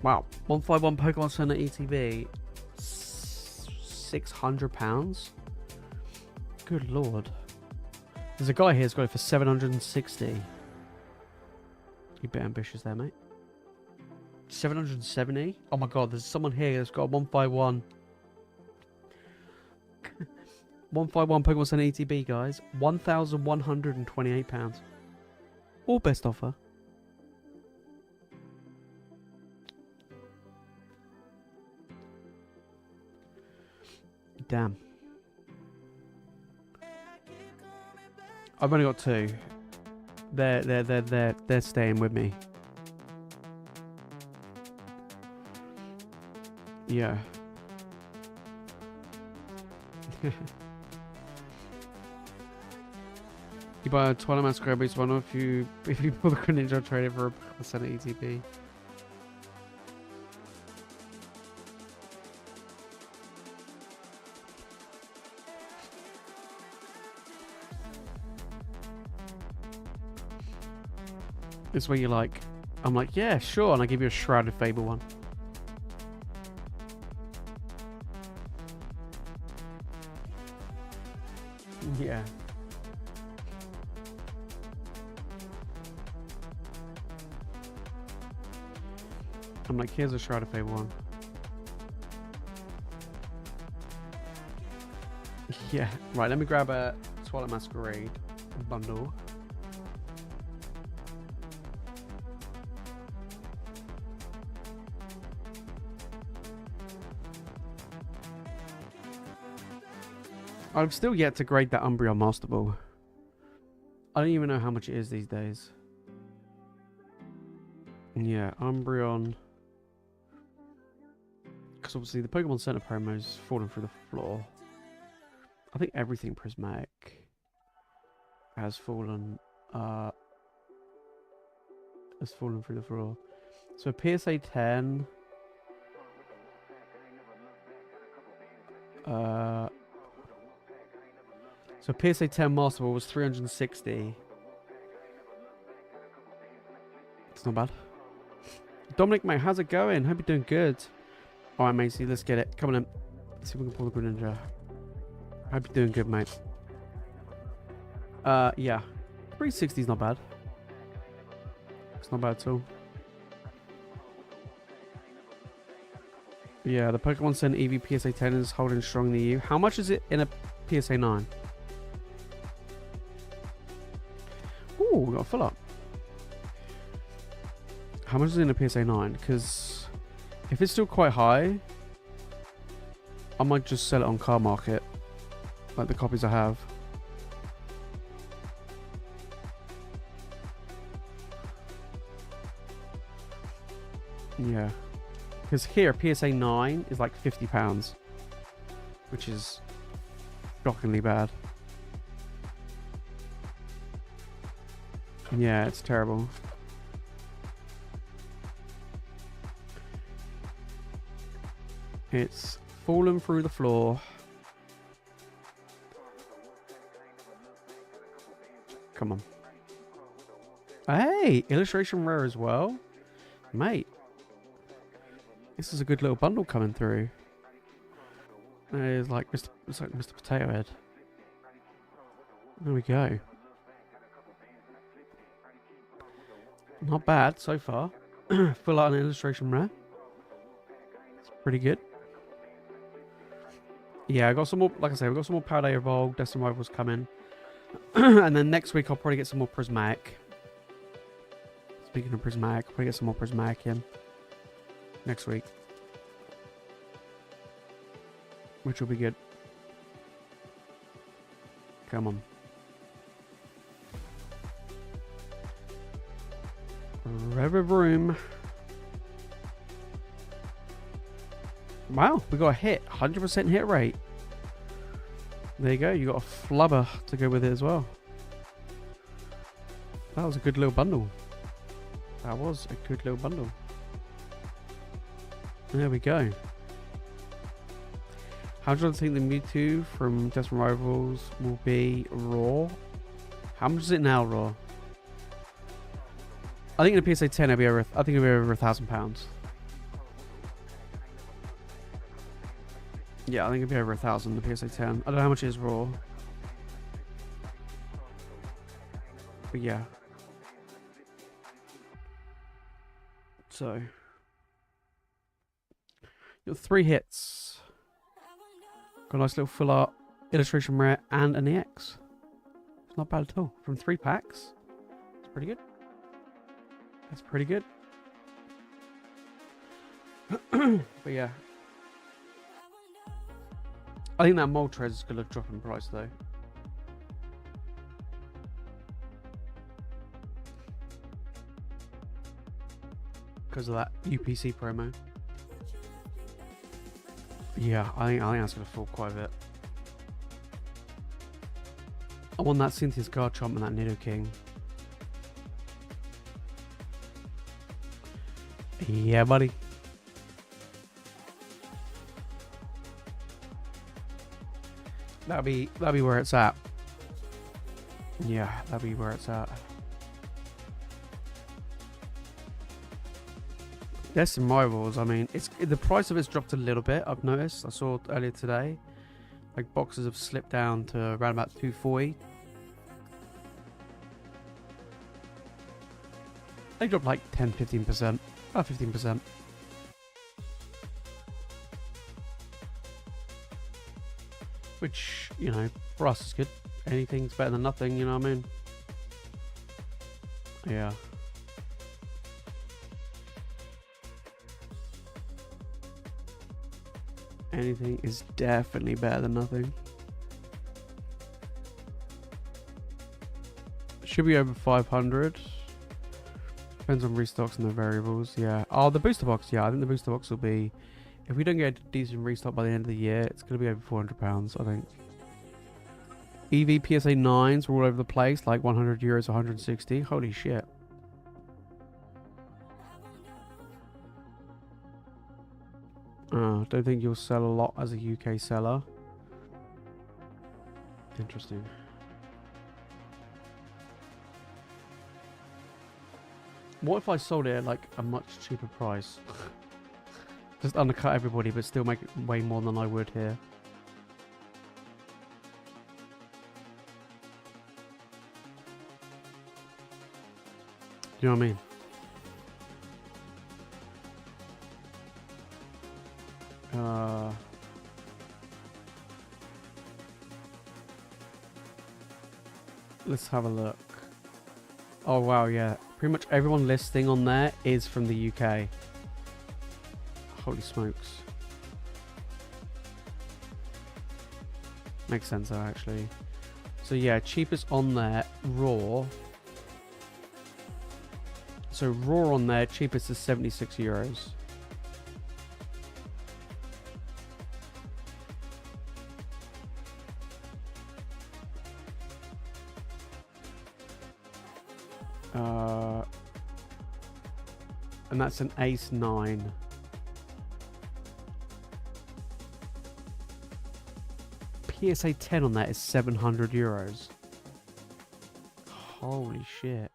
Wow, 151 Pokemon Center ETB, £600. Good lord. There's a guy here who's got it for 760. You a bit ambitious there, mate. 770. Oh my god, there's someone here that's got a 151. 151 Pokemon Center ETB, guys. £1,128. Or best offer. Damn. I've only got two. They're staying with me. Yeah. You buy a Twilight Masquerade base one if you pull the GRENINJA trade it for a percent ETB. It's where you're like, I'm like, yeah, sure, and I give you a Shrouded Fable one. Yeah. I'm like, here's a Shrouded Fable one. Yeah. Right, let me grab a Twilight Masquerade bundle. I've still yet to grade that Umbreon Master Ball. I don't even know how much it is these days. Yeah, Umbreon. Because obviously the Pokemon Center promo's fallen through the floor. I think everything prismatic has fallen through the floor. So PSA 10. So PSA 10 Master Ball was 360. It's not bad. Dominic, mate, how's it going? Hope you're doing good. Alright, matey, let's get it. Come on in. Let's see if we can pull the GRENINJA. Hope you're doing good, mate. Yeah. 360 is not bad. It's not bad at all. Yeah, the Pokemon Center EV PSA 10 is holding strong in the EU. How much is it in a PSA 9? Ooh, we got a fill up. How much is it in a PSA 9? Because if it's still quite high, I might just sell it on Car Market. Like the copies I have. Yeah. Because here, PSA 9 is like £50, which is shockingly bad. Yeah, it's terrible. It's fallen through the floor. Come on. Hey, illustration rare as well. Mate. This is a good little bundle coming through. It's like Mr. Potato Head. There we go. Not bad so far. Full out an illustration rare. It's pretty good. Yeah, I got some more, like I said, we've got some more Paldea Evolved, Destiny Rivals coming. And then next week I'll probably get some more Prismatic. Speaking of Prismatic, I'll probably get some more Prismatic in. Next week. Which will be good. Come on. Rev of room. Wow, we got a hit. 100% hit rate. There you go. You got a flubber to go with it as well. That was a good little bundle. That was a good little bundle. There we go. How do you think the Mewtwo from Destiny Rivals will be raw? How much is it now raw? I think in a PSA 10 it'll be over. I think it'll be over £1,000. Yeah, I think it'll be over 1,000 in the PSA 10. I don't know how much it is raw. But yeah. So you got 3 hits. Got a nice little full art illustration rare and an EX. It's not bad at all. From 3 packs. It's pretty good. That's pretty good. But yeah. I think that Moltres is going to drop in price though. Because of that UPC promo. Yeah, I think that's going to fall quite a bit. I want that Cynthia's Garchomp and that Nidoking. Yeah, buddy. That'll be where it's at. Yeah, that'll be where it's at. Destiny Rivals, I mean, the price of it's dropped a little bit. I've noticed. I saw earlier today, like boxes have slipped down to around about 240. They dropped like 10-15%, about 15%. Which, you know, for us is good. Anything's better than nothing, you know what I mean? Yeah. Anything is definitely better than nothing. Should be over 500. Depends on restocks and the variables. Yeah. Oh, the booster box. Yeah, I think the booster box will be... If we don't get a decent restock by the end of the year, it's going to be over £400, I think. EV PSA 9s were all over the place, like €100, 160. Holy shit. Don't think you'll sell a lot as a UK seller. Interesting. What if I sold it at like a much cheaper price? Just undercut everybody, but still make it way more than I would here. Do you know what I mean? Let's have a look. Oh wow, yeah. Pretty much everyone listing on there is from the UK. Holy smokes. Makes sense though, actually. So yeah, cheapest on there, raw. So raw on there, cheapest is 76 euros. And that's an Ace 9. PSA 10 on that is 700 euros. Holy shit.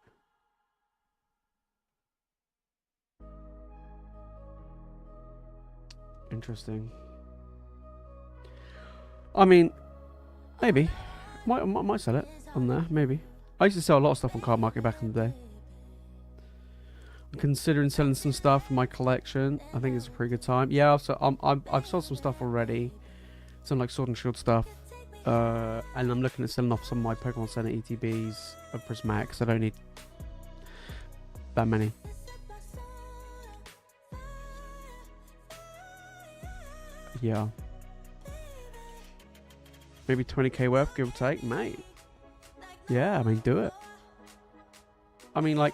Interesting. I mean, maybe. Might sell it on there, maybe. I used to sell a lot of stuff on Card Market back in the day. I'm considering selling some stuff in my collection. I think it's a pretty good time. Yeah, I've sold some stuff already. Some like Sword and Shield stuff. And I'm looking at selling off some of my Pokemon Center ETBs of Prismatic. I don't need that many. Yeah. Maybe 20k worth, give or take, mate. Yeah, I mean, do it. I mean, like,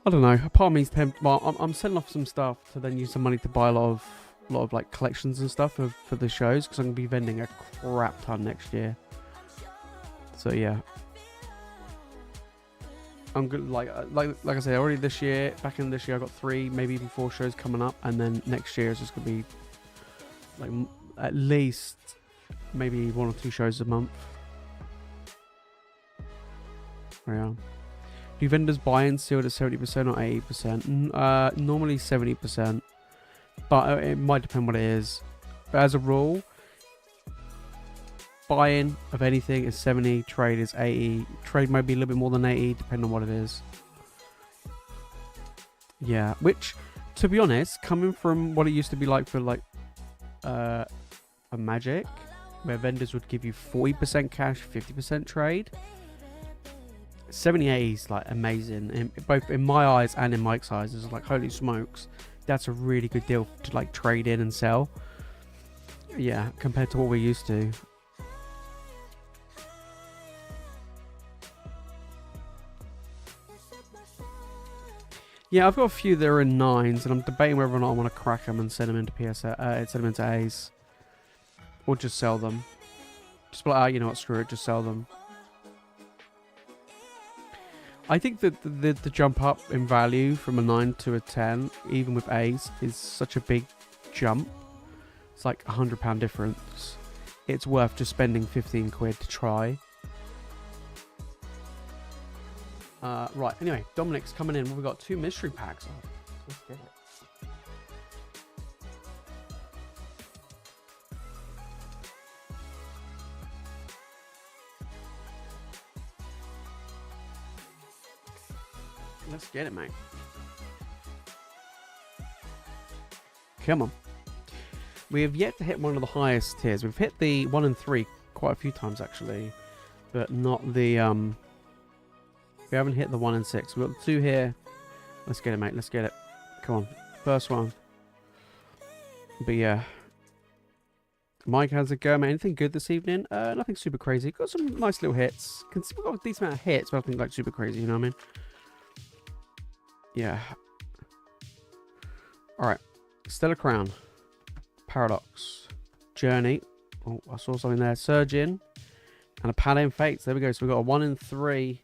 I don't know. Part of me's tempted. Well, I'm selling off some stuff to then use some money to buy a lot of like collections and stuff for the shows, because I'm gonna be vending a crap ton next year. So yeah, I'm good. Like I said, already this year, back in this year, I got 3, maybe even 4 shows coming up, and then next year is just gonna be like at least maybe 1 or 2 shows a month. Yeah. Do vendors buy in sealed at 70% or 80%? Normally 70%, but it might depend what it is. But as a rule, buy-in of anything is 70, trade is 80. Trade might be a little bit more than 80, depending on what it is. Yeah, which, to be honest, coming from what it used to be like for like a Magic, where vendors would give you 40% cash, 50% trade. 70-80 is like amazing, both in my eyes and in Mike's eyes. It's like, holy smokes, that's a really good deal to like trade in and sell. Yeah, compared to what we're used to. Yeah, I've got a few that are in 9s, and I'm debating whether or not I want to crack them and send them into send them into A's, or just sell them. Just be like, you know what, screw it, just sell them. I think that the jump up in value from a 9 to a 10, even with A's, is such a big jump. It's like £100 difference. It's worth just spending 15 quid to try. Right, anyway, Dominic's coming in. We've got 2 mystery packs. Oh, let's get it. Let's get it, mate. Come on. We have yet to hit one of the highest tiers. We've hit the 1 and 3 quite a few times, actually. But not the... We haven't hit the 1 and 6. We've got 2 here. Let's get it, mate. Let's get it. Come on. First one. But yeah. Mike, how's it going, mate? Anything good this evening? Nothing super crazy. Got some nice little hits. We've got a decent amount of hits, but nothing like super crazy, you know what I mean? Yeah. Alright. Stellar Crown. Paradox. Journey. Oh, I saw something there. Surgeon. And a Paldea Fates. There we go. So we've got a 1 and 3.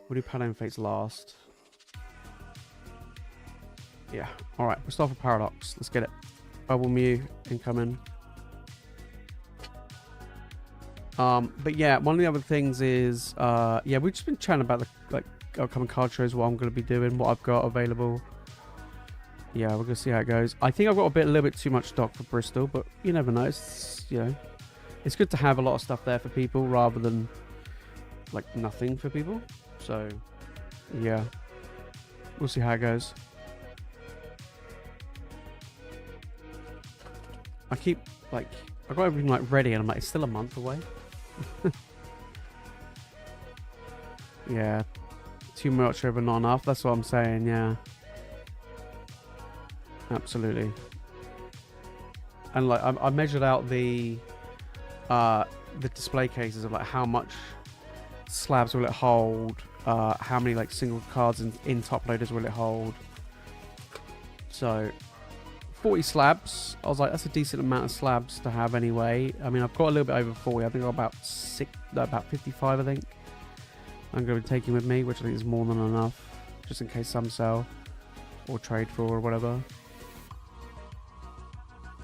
We'll do Paldea Fates last. Yeah. Alright. We'll start with Paradox. Let's get it. Bubble Mew incoming. But yeah, one of the other things is, yeah, we've just been chatting about the upcoming card shows, what I'm going to be doing, what I've got available. Yeah, we're going to see how it goes. I think I've got a little bit too much stock for Bristol, but you never know. It's, you know, it's good to have a lot of stuff there for people rather than like nothing for people. So yeah, we'll see how it goes. I keep like, I got everything like ready and I'm like, it's still a month away. Yeah, too much over not enough. That's what I'm saying. Yeah, absolutely. And like I measured out the display cases of like how much slabs will it hold? How many like single cards in top loaders will it hold? So 40 slabs. I was like, that's a decent amount of slabs to have anyway. I mean, I've got a little bit over 40. I think I've got about 55, I think. I'm going to be taking with me, which I think is more than enough, just in case some sell or trade for or whatever.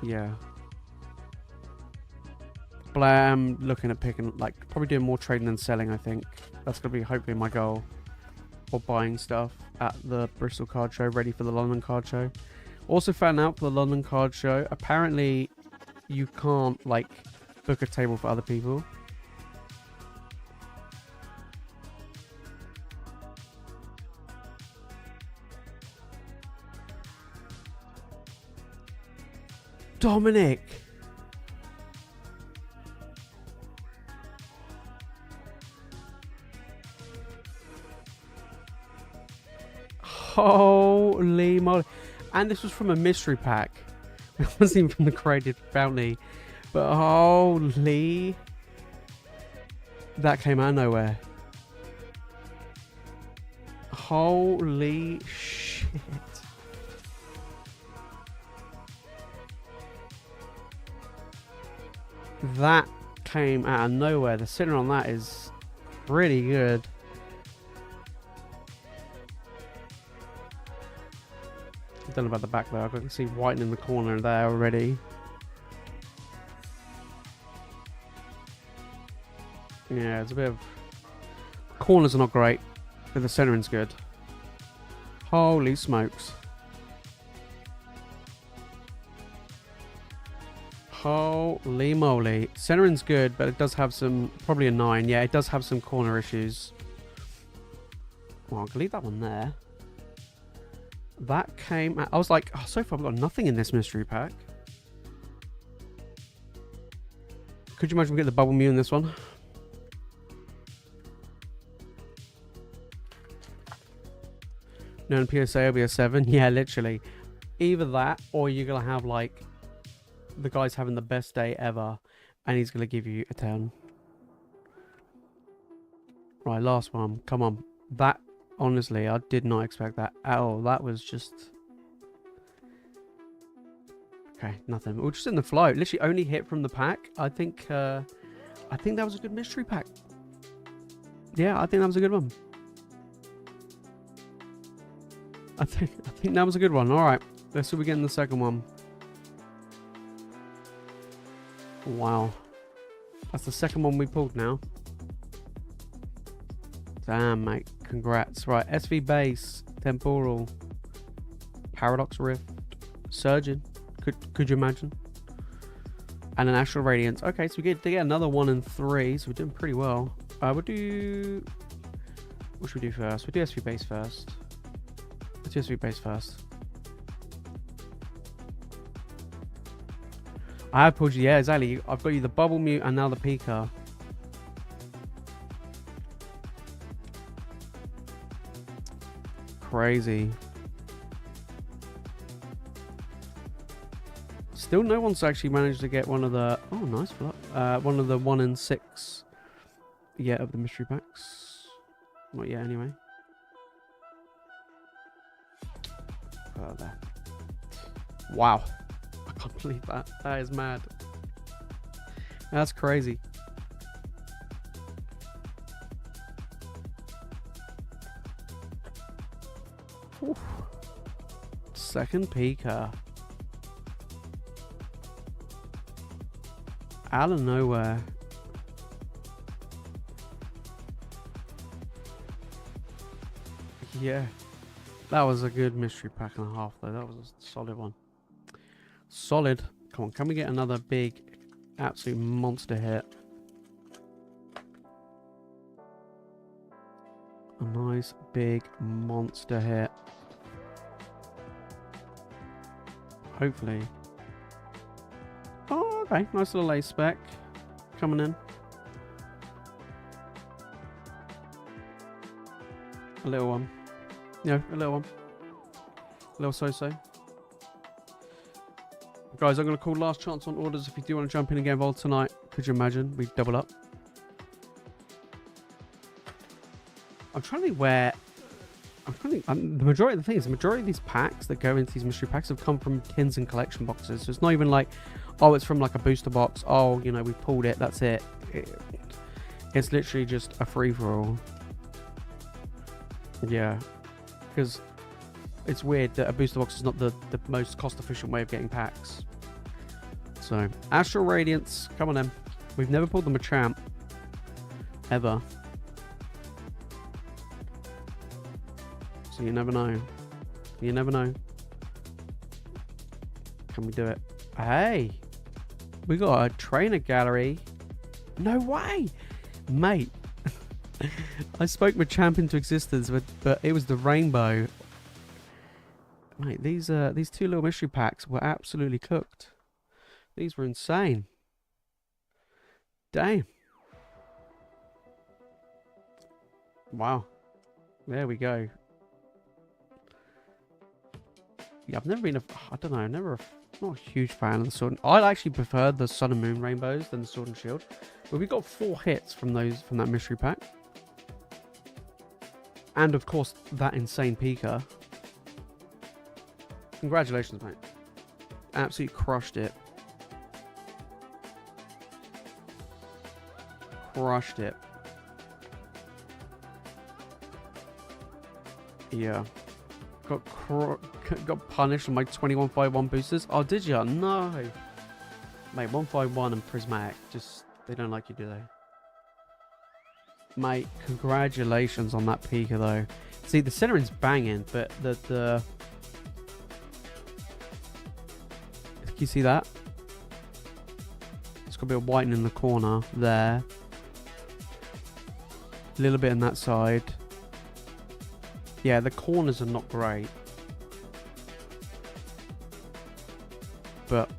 Yeah. But I am looking at picking, like, probably doing more trading than selling, I think. That's going to be hopefully my goal. Or buying stuff at the Bristol card show, ready for the London card show. Also found out for the London card show, apparently you can't, like, book a table for other people. Dominic! Holy moly. And this was from a mystery pack. It wasn't even from the created bounty. But holy. That came out of nowhere. Holy shit. That came out of nowhere. The center on that is pretty good. I don't know about the back though. I can see white in the corner there already. Yeah, it's a bit of... Corners are not great, but the centering's good. Holy smokes. Holy moly. Centering's good, but it does have some... Probably a 9. Yeah, it does have some corner issues. Well, I'll leave that one there. That came out... I was like, oh, so far I've got nothing in this mystery pack. Could you imagine we get the Bubble Mew in this one? No, in PSA it'll be a 7. Yeah, literally. Either that, or you're going to have, like, the guy's having the best day ever, and he's going to give you a 10. Right, last one. Come on. That... Honestly, I did not expect that at all. That was just... Okay, nothing. We're just in the flow. Literally only hit from the pack. I think that was a good mystery pack. Yeah, I think that was a good one. I think that was a good one. Alright, let's see if we get in the second one. Wow. That's the second one we pulled now. Damn, mate. Congrats. Right, SV Base, Temporal, Paradox Rift, Surgeon. Could you imagine? And an Astral Radiance. Okay, so we get to get another 1 and 3, so we're doing pretty well. We'll do... What should we do first? We'll do SV Base first. Let's do SV Base first. I have pulled you, yeah, exactly. I've got you the Bubble Mute and now the Pika. Crazy. Still no one's actually managed to get one of the... Oh, nice. One of the 1 and 6 yet of the mystery packs. Not yet, anyway. There. Wow. I can't believe that. That is mad. That's crazy. Oof. Second Pika. Out of nowhere. Yeah. That was a good mystery pack and a half though. That was a solid one. Solid. Come on, can we get another big, absolute monster hit? A nice big monster hit. Hopefully. Oh, okay. Nice little ace spec coming in. A little one. Yeah, a little one. A little so-so. Guys, I'm going to call last chance on orders if you do want to jump in and get involved tonight. Could you imagine? We double up. I'm trying to think where. I'm trying to think, the majority of these packs that go into these mystery packs have come from tins and collection boxes. So it's not even like, oh, it's from like a booster box. Oh, you know, we pulled it. That's it. It's literally just a free for all. Yeah, because it's weird that a booster box is not the most cost efficient way of getting packs. So Astral Radiance, come on in. We've never pulled them a champ ever. So you never know. You never know. Can we do it? Hey! We got a trainer gallery. No way! Mate. I spoke my champ into existence, but it was the rainbow. Mate, these two little mystery packs were absolutely cooked. These were insane. Damn. Wow. There we go. Yeah, I've never been I don't know, not a huge fan of the sword. I actually prefer the Sun and Moon rainbows than the Sword and Shield. But we got 4 hits from that mystery pack. And of course, that insane Pika. Congratulations, mate. Absolutely crushed it. Crushed it. Yeah. Got punished on my 2151 boosters. Oh, did you? No. Mate, 151 and Prismatic, just, they don't like you, do they? Mate, congratulations on that Pika, though. See, the centering's banging, but the... Can you see that? It's got a bit of whitening in the corner there. A little bit on that side. Yeah, the corners are not great. But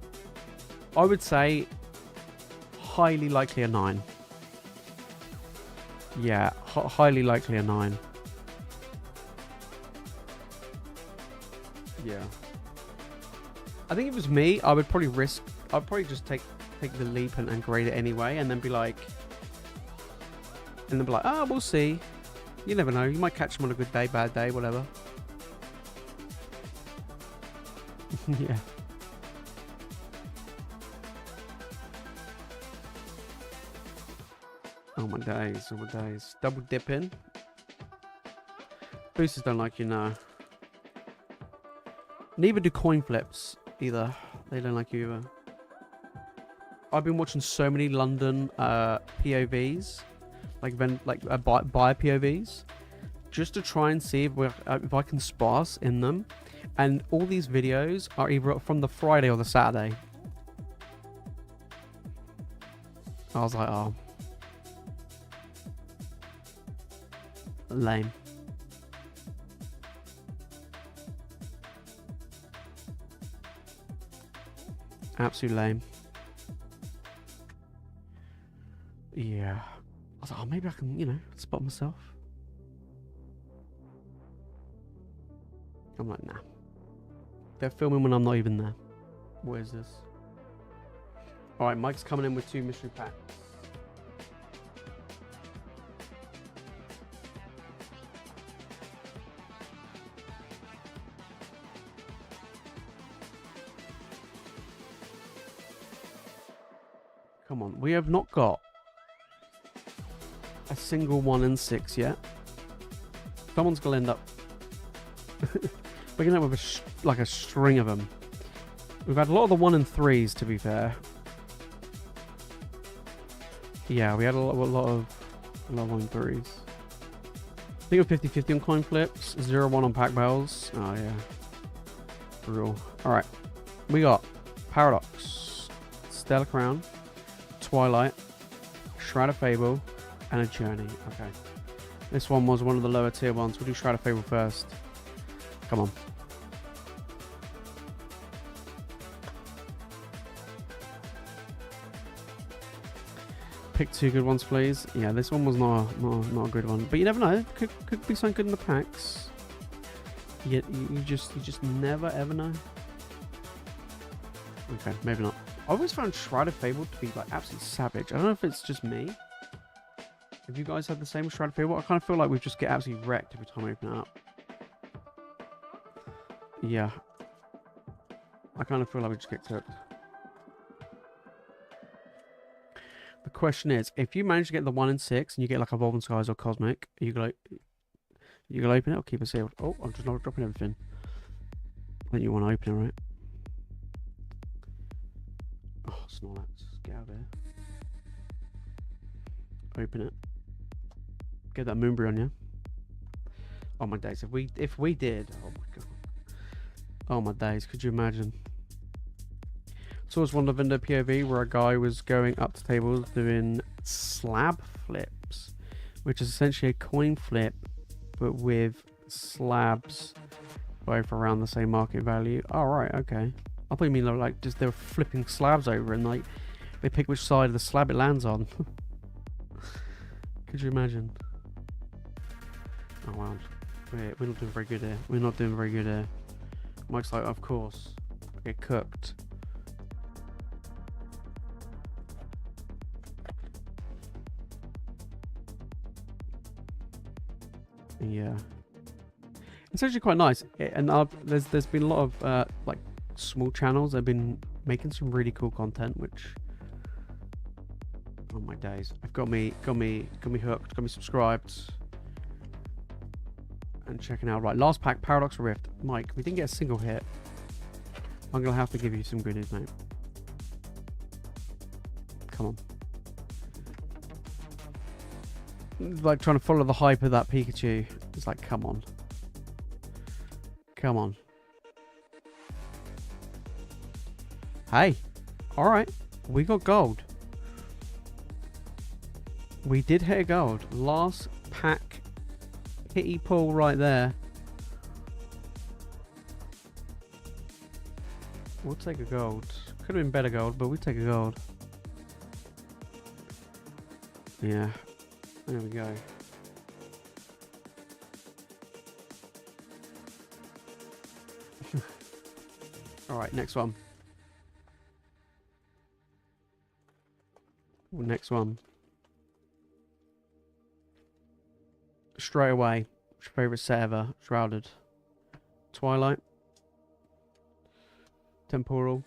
I would say highly likely a 9. Yeah, highly likely a 9. Yeah. I think if it was me, I would probably I'd probably just take the leap and grade it anyway, and then be like, oh, we'll see. You never know. You might catch them on a good day, bad day, whatever. Yeah. Oh my days, oh my days. Double dipping. Boosters don't like you now. Neither do coin flips either. They don't like you either. I've been watching so many London POVs. Buy POVs, just to try and see if I can sparse in them, and all these videos are either from the Friday or the Saturday. I was like, oh, lame. Absolute lame. Yeah. I was like, oh, maybe I can, you know, spot myself. I'm like, nah. They're filming when I'm not even there. What is this? Alright, Mike's coming in with 2 mystery packs. Come on, we have not got a single 1 in 6 yet. Someone's gonna end up. We're gonna have a string of them. We've had a lot of the 1 in 3s, to be fair. Yeah, we had a lot of 1 in 3s. I think we're 50-50 on coin flips, 0-1 on pack bells. Oh yeah, brutal. All right, we got Paradox, Stellar Crown, Twilight, Shroud of Fable, and a Journey. Okay. This one was one of the lower tier ones. We'll do Shroud of Fable first. Come on. Pick 2 good ones, please. Yeah, this one was not a good one. But you never know. Could be something good in the packs. You just never ever know. Okay, maybe not. I always found Shroud of Fable to be like absolutely savage. I don't know if it's just me. Have you guys had the same Shroud of Fable? I kind of feel like we just get absolutely wrecked every time I open it up. Yeah. I kind of feel like we just get cooked. The question is, if you manage to get the 1 in 6 and you get like Evolving Skies or Cosmic, are you gonna open it or keep it sealed? Oh, I'm just not dropping everything. I think you want to open it, right? Oh, Snorlax, get out of here. Open it. Get that Moonberry, yeah. Oh my days! If we did, oh my god. Oh my days! Could you imagine? So was one Lavender POV where a guy was going up to tables doing slab flips, which is essentially a coin flip, but with slabs both around the same market value. Oh right, okay. I thought you mean like just they were flipping slabs over and like they pick which side of the slab it lands on. Could you imagine? Oh wow. We're not doing very good here. We're not doing very good here. Mike's like, of course. Get cooked. Yeah. It's actually quite nice. And there's been a lot of like small channels that have been making some really cool content, which oh my days. I've got me hooked, got me subscribed. And checking out. Right, last pack, Paradox Rift. Mike, we didn't get a single hit. I'm gonna have to give you some goodies, mate. Come on. Like trying to follow the hype of that Pikachu. It's like, come on. Come on. Hey. Alright. We got gold. We did hit a gold. Last pack hitty pull right there. We'll take a gold. Could have been better gold, but we'll take a gold. Yeah. There we go. Alright, next one. Next one. Straight away. Favorite set ever. Shrouded. Twilight. Temporal.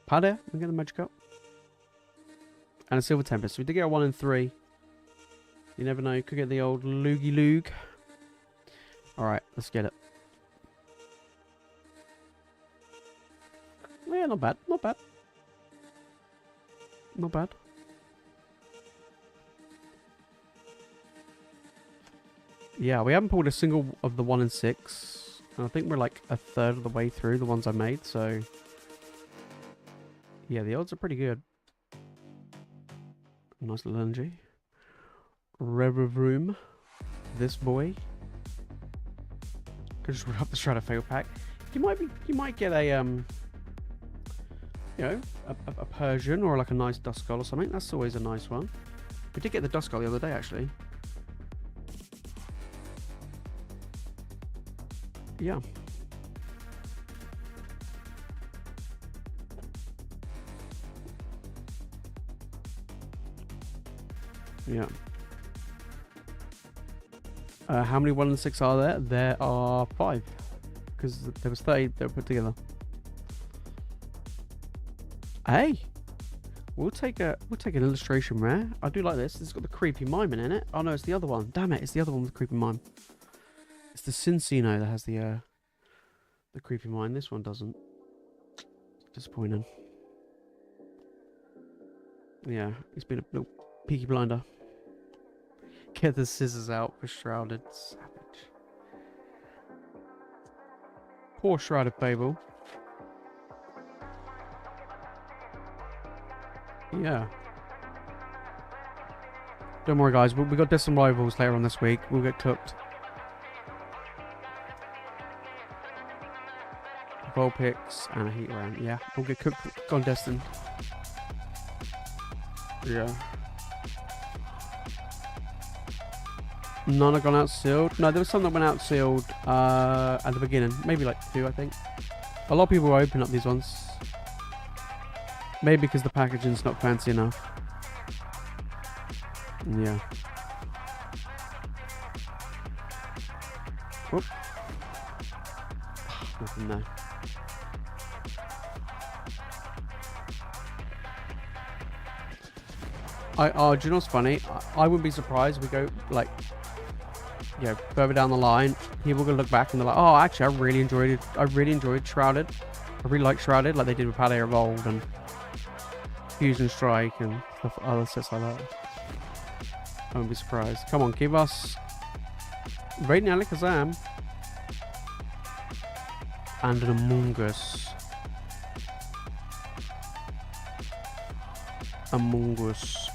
Paldea. We get the Magikarp. And a Silver Tempest. We did get a 1 in 3. You never know. You could get the old Loogie Loog. Alright, let's get it. Yeah, not bad. Not bad. Not bad. Yeah, we haven't pulled a single of the 1 in 6. And I think we're like a third of the way through the ones I made, so... Yeah, the odds are pretty good. Nice little energy. Room. This boy. Could just run up the Shroud of Fable pack. You might get a you know, a Persian or like a nice Duskull or something. That's always a nice one. We did get the Duskull the other day actually. Yeah. Yeah. How many 1 in 6 are there? There are 5. Because there was 30 that were put together. Hey! We'll take an illustration rare. I do like this. This has got the creepy mime in it. Oh no, it's the other one. Damn it, it's the other one with the creepy mime. It's the Cincino that has the creepy mime. This one doesn't. Disappointing. Yeah, it's been a little peaky blinder. Get the scissors out for Shrouded. Savage. Poor Shrouded Fable. Yeah. Don't worry guys, we got Distant Rivals later on this week. We'll get cooked. Vulpix and a Heat Round. Yeah, we'll get cooked on Destined. Yeah. None have gone out sealed. No, there was some that went out sealed at the beginning. Maybe like 2, I think. A lot of people will open up these ones. Maybe because the packaging's not fancy enough. Yeah. Whoop. Nothing there. Do you know what's funny? I wouldn't be surprised if we go, like, you know, further down the line, people will look back and they're like, oh, actually, I really enjoyed it. I really enjoyed Shrouded. I really like Shrouded, like they did with Paldea Evolved and Fusion Strike and stuff, other sets like that. I wouldn't be surprised. Come on, give us Raiden Alakazam and an Among Us. Among Us.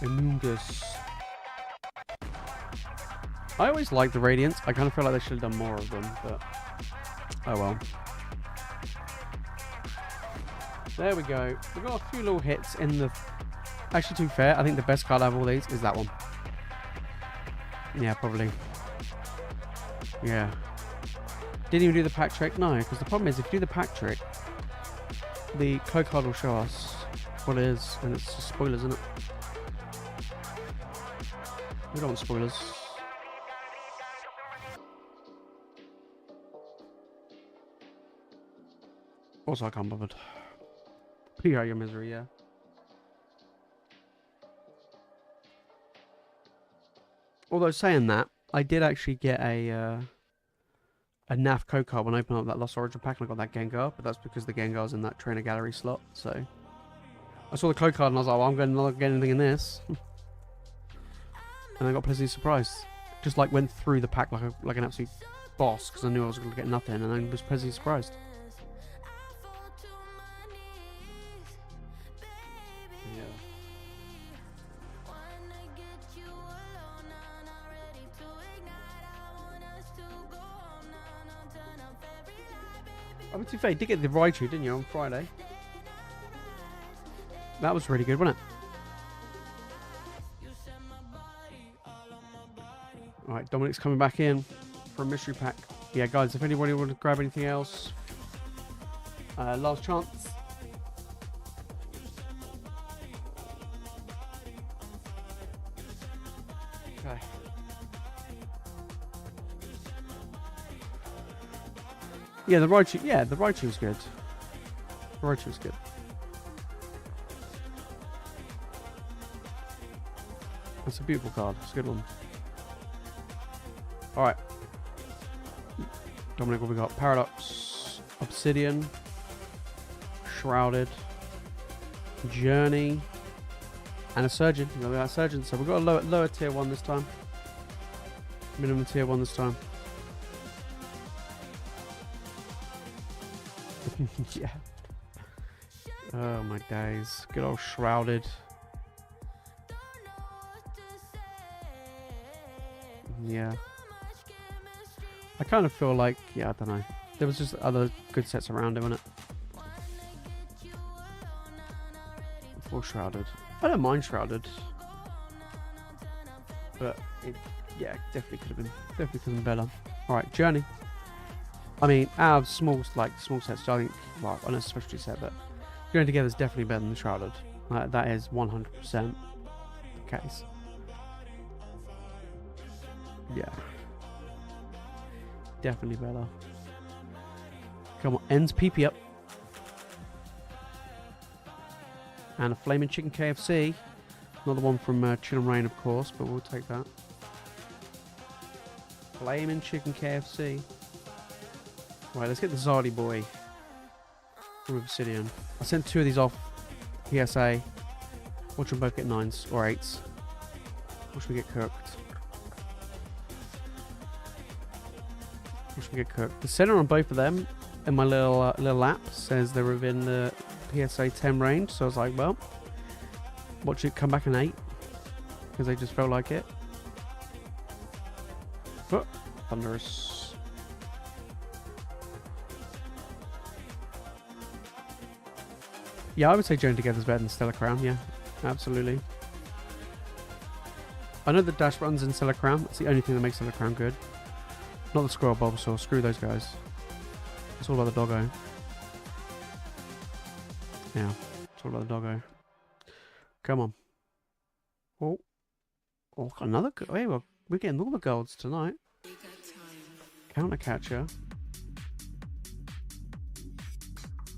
I always like the Radiants. I kind of feel like they should have done more of them, but oh well. There we go. We've got a few little hits in the... Actually, to be fair, I think the best card out of all these is that one. Yeah, probably. Yeah. Didn't even do the pack trick? No, because the problem is if you do the pack trick, the code card will show us what it is, and it's just spoilers, isn't it? We don't want spoilers. Also, I can't bother. Pee out your misery, yeah. Although saying that, I did actually get a NAF code card when I opened up that Lost Origin pack and I got that Gengar, but that's because the Gengar's in that trainer gallery slot, so... I saw the code card and I was like, well, I'm going to not get anything in this. And I got pleasantly surprised. Just like went through the pack like an absolute boss, because I knew I was going to get nothing, and I was pleasantly surprised. Yeah. I mean, to be fair, you did get the Raichu, didn't you, on Friday? That was really good, wasn't it? Alright, Dominic's coming back in for a mystery pack. Yeah, guys, if anybody wants to grab anything else, last chance. Okay. Yeah, the Raichu. Yeah, the Raichu's good. The Raichu's good. It's a beautiful card. It's a good one. Alright. Dominic, what we got? Paradox, Obsidian, Shrouded, Journey, and a Surgeon. We got that Surgeon. So we've got a lower tier one this time. Minimum tier one this time. Yeah. Oh my days. Good old Shrouded. Yeah. I kind of feel like, yeah, I don't know. There was just other good sets around him, wasn't it? Full Shrouded. I don't mind Shrouded. But it, yeah, definitely could have been better. Alright, Journey. I mean, out of small sets, I think, well, on a specialty set, but going together is definitely better than Shrouded. That is 100% the case. Yeah. Definitely better. Come on, ends PP up. And a Flaming Chicken KFC. Another one from Chill and Rain, of course, but we'll take that. Flaming Chicken KFC. Right, let's get the Zardy boy from Obsidian. I sent 2 of these off PSA. Watch them both get 9s or 8s. Watch me get cooked. Watch me get cooked. The center on both of them in my little app says they were within the PSA 10 range. So I was like, well, watch it come back an 8 because they just felt like it. But thunderous. Yeah, I would say Join Together is better than Stellar Crown. Yeah, absolutely. I know the dash runs in Stellar Crown. That's the only thing that makes Stellar Crown good. Not the Squirrel Bulbasaur. Screw those guys. It's all about the doggo. Yeah, it's all about the doggo. Come on. Oh. Oh, another. Hey, we're getting all the golds tonight. Counter catcher.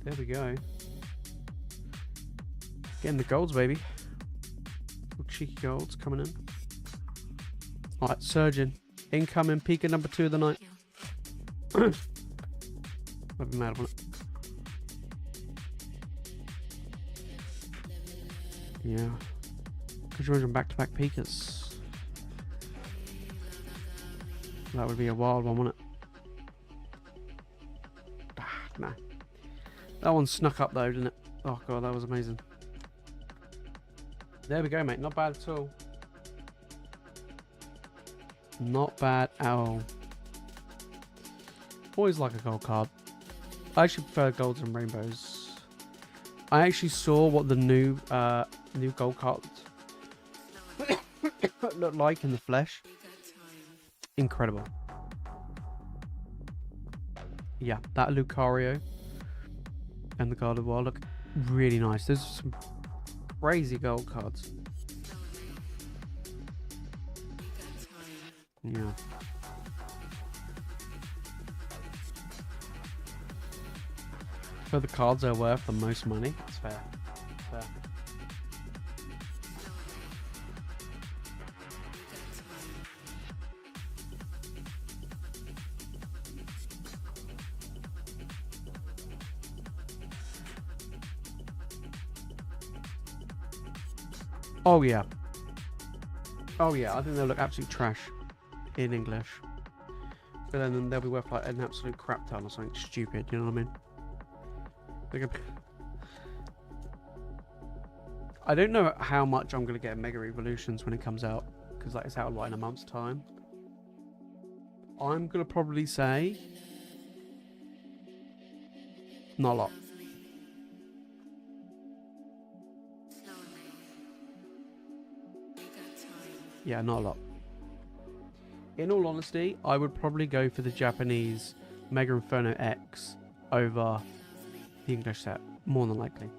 There we go. Getting the golds, baby. Little cheeky golds coming in. Alright, surging. Incoming. Pika number 2 of the night. I'd be mad on it. Yeah. Could you imagine back-to-back Pikas? That would be a wild one, wouldn't it? Nah. That one snuck up though, didn't it? Oh god, that was amazing. There we go, mate. Not bad at all. Not bad at all. Always like a gold card. I actually prefer golds and rainbows. I actually saw what the new gold cards look like in the flesh. Incredible. Yeah, that Lucario and the Guard of Wild look really nice. There's some crazy gold cards. Yeah. For the cards are worth the most money. That's fair. Fair. Oh yeah. Oh yeah, I think they'll look absolute trash in English. But then they'll be worth like an absolute crap ton or something stupid, you know what I mean? I don't know how much I'm going to get Mega Evolutions when it comes out, because like it's out like in a month's time. I'm going to probably say not a lot. Yeah, not a lot. In all honesty, I would probably go for the Japanese Mega Inferno X over the English set, more than likely.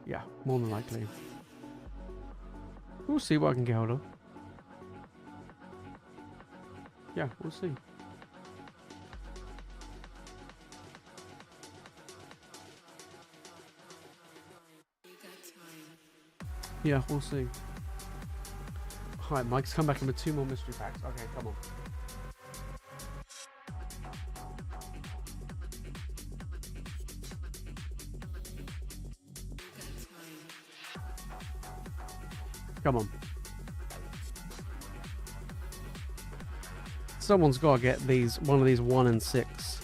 Yeah, more than likely. We'll see what I can get hold of. Yeah, we'll see. Yeah, we'll see. Alright, Mike's come back in with 2 more mystery packs. Okay, come on. Come on. Someone's got to get these, one of these 1 and 6.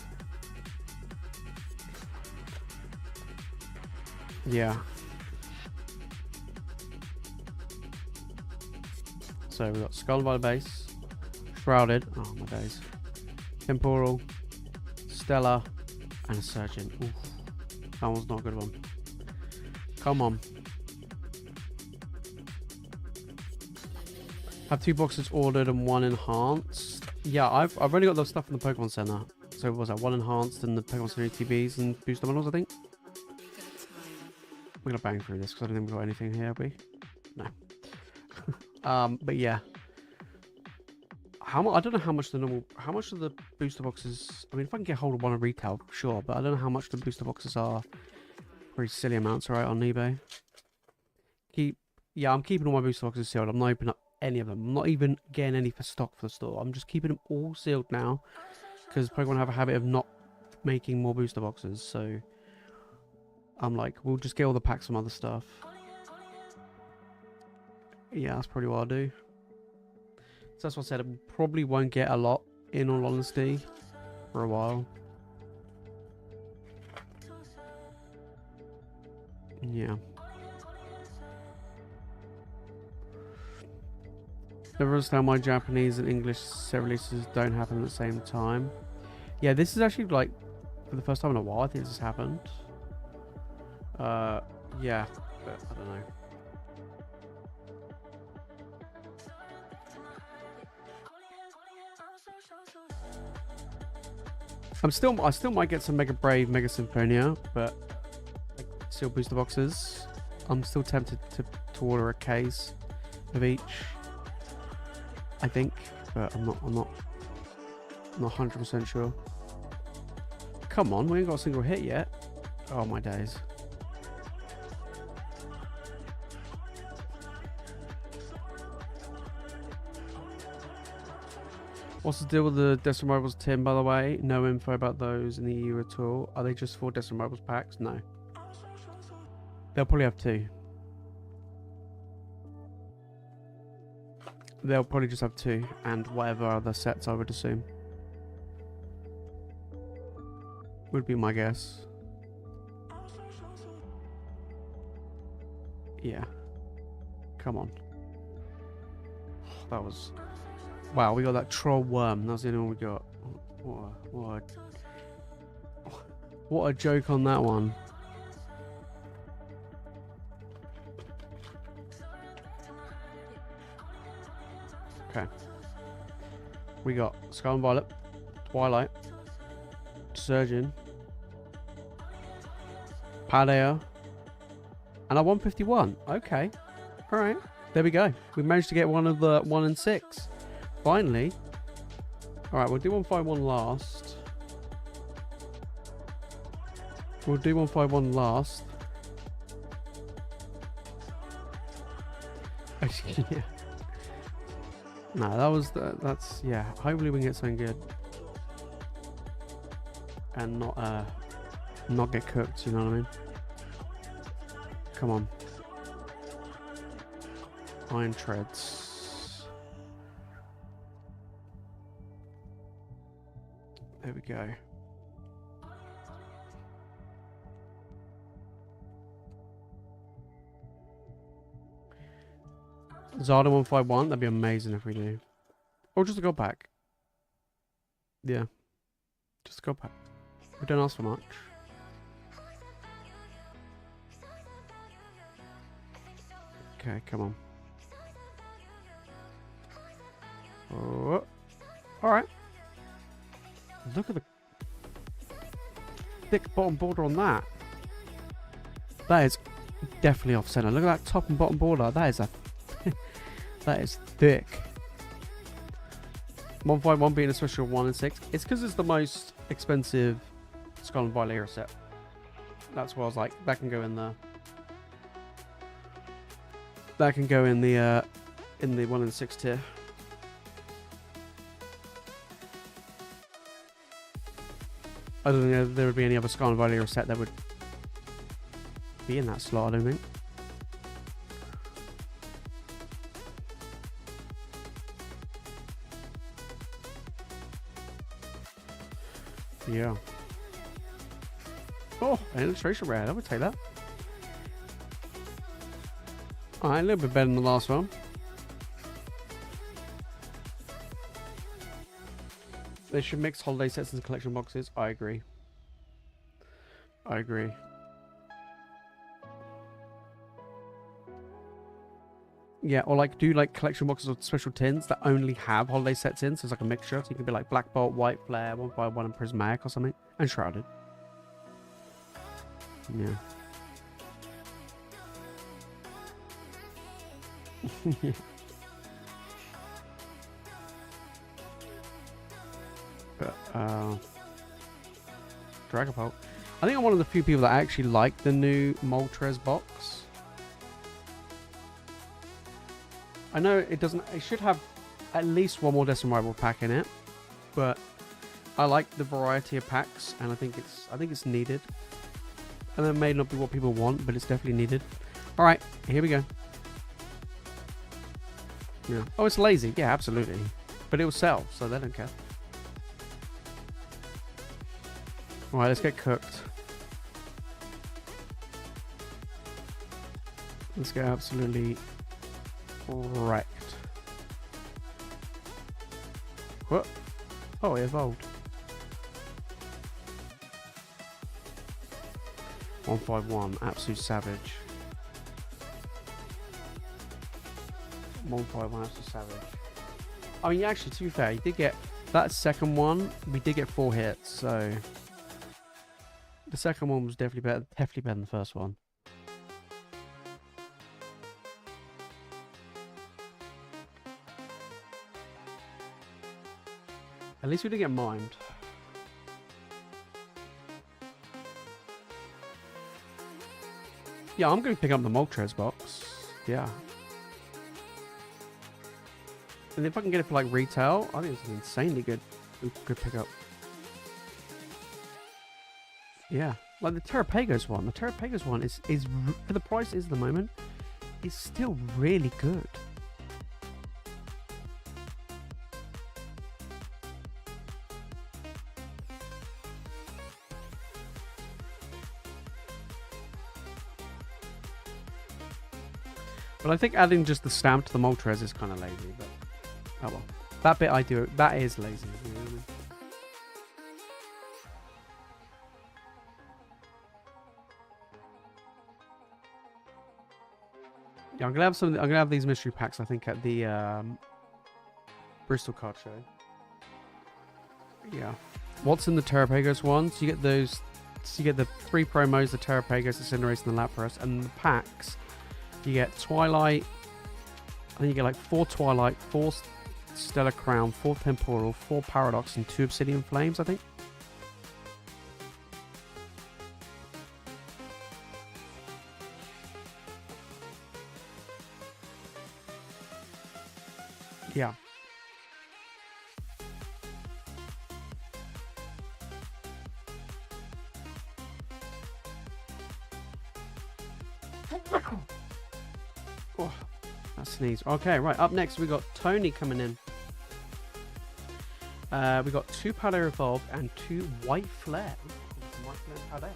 Yeah. So we've got Skull by the Base, Shrouded, oh my days, Temporal, Stellar, and a Surgeon. Oof. That one's not a good one. Come on. Have 2 boxes ordered and 1 enhanced. Yeah, I've already got the stuff in the Pokemon Center. So what was that, 1 enhanced and the Pokemon Center TBs and booster bundles, I think. We're gonna bang through this because I don't think we've got anything here, have we? No. But yeah. I don't know how much how much of the booster boxes, I mean, if I can get hold of one at retail, sure, but I don't know how much the booster boxes are. Pretty silly amounts, right, on eBay. Yeah, I'm keeping all my booster boxes sealed. I'm not opening up any of them. I'm not even getting any for stock for the store. I'm just keeping them all sealed now because Pokemon have a habit of not making more booster boxes, so I'm like, we'll just get all the packs from other stuff. Yeah, that's probably what I'll do. So that's what I said, I probably won't get a lot, in all honesty, for a while. Yeah. Never understand why Japanese and English set releases don't happen at the same time. Yeah, this is actually like, for the first time in a while, I think this has happened. Yeah, but I don't know. I still might get some Mega Brave, Mega Symphonia, but like, still booster boxes. I'm still tempted to to order a case of each, I think, but I'm not 100% sure. Come on, we ain't got a single hit yet. Oh my days. What's the deal with the Desperate Mobiles, Tim, by the way? No info about those in the EU at all. Are they just 4 Desperate Mobiles packs? No. They'll probably have 2. They'll probably just have 2 and whatever other sets, I would assume. Would be my guess. Yeah. Come on. That was... Wow, we got that troll worm. That's the only one we got. What a joke on that one. Okay. We got Scarlet and Violet, Twilight, Surgeon, Paldea, and a 151. Okay. Alright. There we go. We managed to get one of the 1 and 6. Finally. Alright, we'll do 151 last. We'll do 151 last. Yeah. No, that was that's yeah. Hopefully we can get something good. And not get cooked, you know what I mean? Come on. Iron treads. There we go. Zarda 151, that'd be amazing if we do. Or just a gold pack. Yeah. Just a gold pack. We don't ask for much. Okay, come on. Oh. Alright. Look at the thick bottom border on that. That is definitely off center. Look at that top and bottom border. That is a that is thick. 151 being a special 1 and 6. It's because it's the most expensive Scarlet and Violet set. That's why I was like, that can go in the. That can go in the 1 and 6 tier. I don't think there would be any other Scarlet and Violet set that would be in that slot, I don't think. Yeah. Oh, an illustration rare. I would take that. Alright, a little bit better than the last one. They should mix holiday sets into collection boxes. I agree. I agree. Yeah, or like do like collection boxes of special tins that only have holiday sets in, so it's like a mixture. So you can be like Black Bolt, White Flare, 151 and Prismatic or something, and Shrouded. Yeah. Dragapult. I think I'm one of the few people that actually like the new Moltres box. I know it doesn't. It should have at least one more Decimal Rival pack in it, but I like the variety of packs, and I think it's needed. And that may not be what people want, but it's definitely needed. All right, here we go. Yeah. Oh, it's lazy. Yeah, absolutely. But it will sell, so they don't care. All right, let's get cooked. Let's get absolutely wrecked. What? Oh, it evolved. 151, absolute savage. 151, absolute savage. I mean, actually, to be fair, you did get that second one. We did get 4 hits, so the second one was definitely better than the first one. At least we didn't get mined. Yeah, I'm going to pick up the Moltres box. Yeah. And if I can get it for like retail, I think it's an insanely good pickup. Yeah. Like the Terrapagos one. The Terrapagos one is for the price it is at the moment, is still really good. But I think adding just the stamp to the Moltres is kind of lazy, but oh well. That bit I do, that is lazy. You know what I mean? Yeah, I'm gonna have these mystery packs, I think, at the Bristol card show. Yeah. What's in the Terrapagos ones? You get those, so you get the 3 promos, the Terrapagos, the Cinderace, and the Lapras, and the packs. You get Twilight, I think you get like 4 Twilight, 4 Stellar Crown, 4 Temporal, 4 Paradox, and 2 Obsidian Flames, I think. Yeah. Oh, that sneeze. Okay, right. Up next, we got Tony coming in. We got 2 Paldea Evolved and 2 White Flare. Ooh, White Flare and Paldea.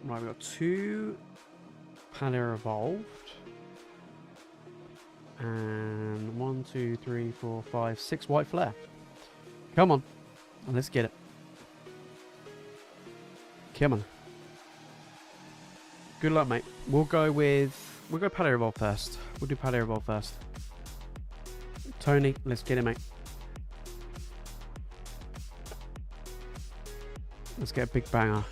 Right, we've got 2 Paldea Evolved. And 1, 2, 3, 4, 5, 6 White Flare. Come on. Let's get it. Come on. Good luck, mate. We'll go Paldea Evolved first. We'll do Paldea Evolved first. Tony, let's get it, mate. Let's get a big banger.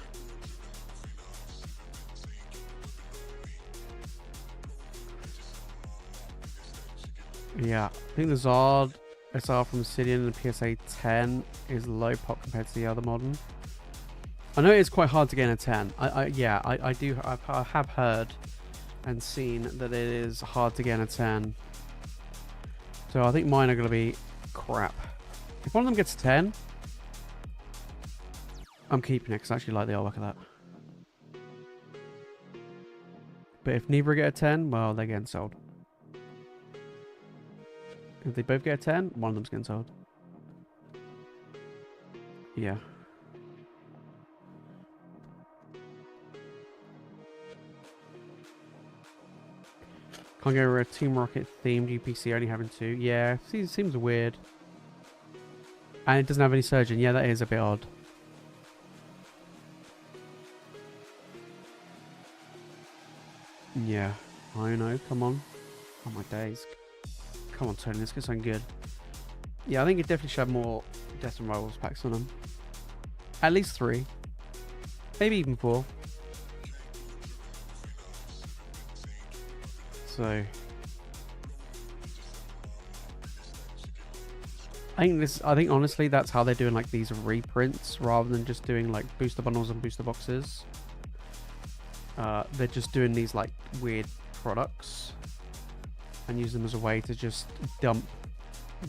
Yeah, I think the Zard SR from Obsidian and the PSA 10 is low pop compared to the other modern. I know it's quite hard to get a 10. I have heard and seen that it is hard to get a 10. So I think mine are going to be crap. If one of them gets a 10, I'm keeping it because I actually like the artwork of that. But if neither get a 10, well, they're getting sold. If they both get a 10, one of them's getting sold. Yeah. Can't go with a Team Rocket themed UPC only having 2. Yeah, seems weird. And it doesn't have any Surgeon. Yeah, that is a bit odd. Yeah, I know. Come on. Oh my days. Come on, Tony. Let's get something good. Yeah, I think it definitely should have more Death and Rivals packs on them. At least 3. Maybe even 4. So I think honestly that's how they're doing like these reprints rather than just doing like booster bundles and booster boxes. They're just doing these like weird products and use them as a way to just dump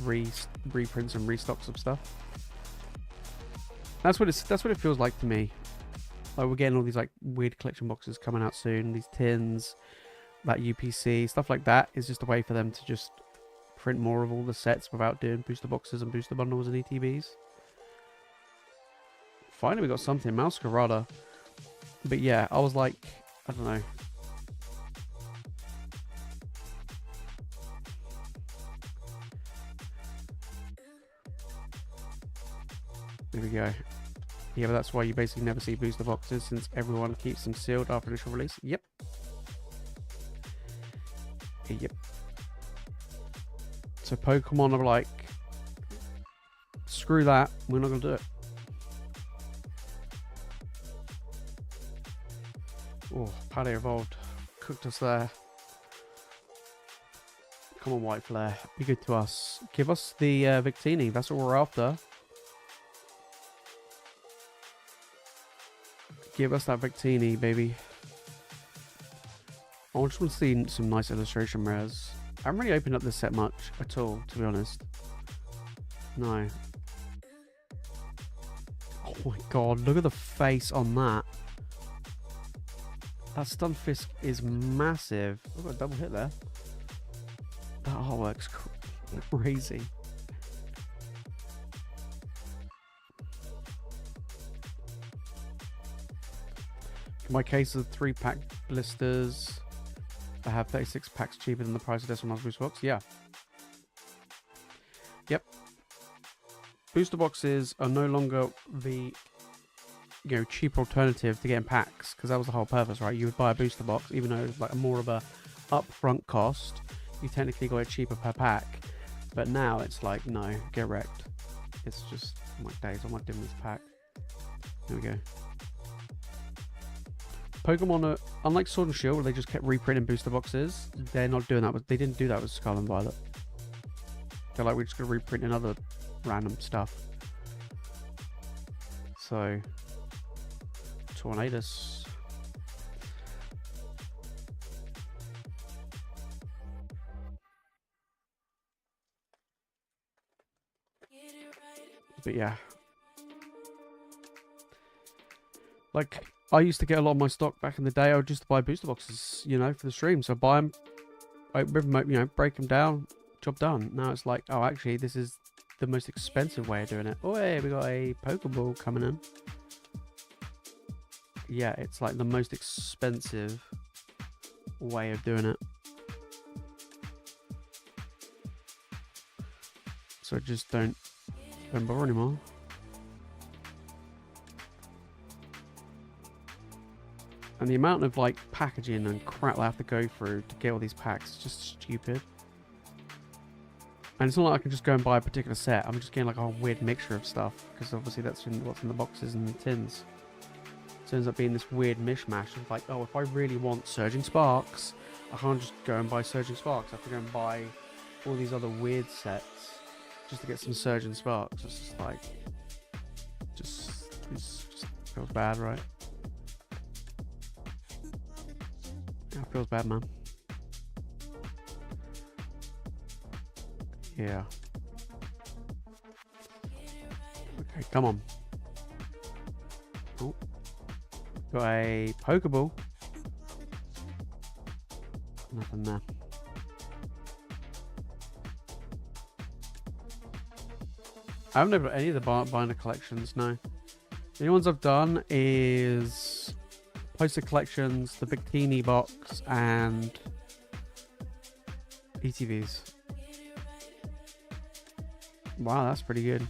reprints and restocks of stuff. That's what it feels like to me. Like we're getting all these like weird collection boxes coming out soon, these tins, that UPC, stuff like that is just a way for them to just print more of all the sets without doing booster boxes and booster bundles and ETBs. finally we got something. Masquerade. But yeah, I was like, I don't know. There we go. Yeah, but that's why you basically never see booster boxes, since everyone keeps them sealed after initial release. Yep. Yep. So Pokemon are like, screw that, we're not going to do it. Oh, Paldea evolved. Cooked us there. Come on, White Flare. Be good to us. Give us the Victini. That's what we're after. Give us that Victini, baby. I just want to see some nice illustration rares. I haven't really opened up this set much at all, to be honest. No. Oh my god, look at the face on that. That Stunfisk is massive. I've got a double hit there. That artwork's crazy. In my case of 3-pack blisters, I have 36 packs cheaper than the price of this one booster box. Yeah. Yep. Booster boxes are no longer the cheap alternative to getting packs, because that was the whole purpose, right? You would buy a booster box, even though it's like more of a upfront cost. You technically got it cheaper per pack, but now it's like, no, get wrecked. It's just, oh my days, I'm not doing this pack. There we go. Pokemon are, unlike Sword and Shield, where they just kept reprinting booster boxes, they're not doing that. They didn't do that with Scarlet and Violet. They're like, we're just going to reprint another random stuff. So, Tornadus. But yeah. Like, I used to get a lot of my stock back in the day. I would just buy booster boxes, you know, for the stream. So buy them, break them down, job done. Now it's like, oh, actually, this is the most expensive way of doing it. Oh, hey, we got a Pokeball coming in. Yeah, it's like the most expensive way of doing it. So just don't bother anymore. And the amount of like packaging and crap I have to go through to get all these packs is just stupid. And it's not like I can just go and buy a particular set. I'm just getting like a whole weird mixture of stuff, because obviously that's what's in the boxes and the tins. So it ends up being this weird mishmash of like, oh, if I really want Surging Sparks, I can't just go and buy Surging Sparks. I have to go and buy all these other weird sets just to get some Surging Sparks. It's just like, it just feels bad, right? Yeah, it feels bad, man. Yeah. Okay, come on. Oh. Got a Pokeball. Nothing there. I haven't opened any of the binder collections, no. The only ones I've done is poster collections, the Victini box, and ETVs. Wow, that's pretty good.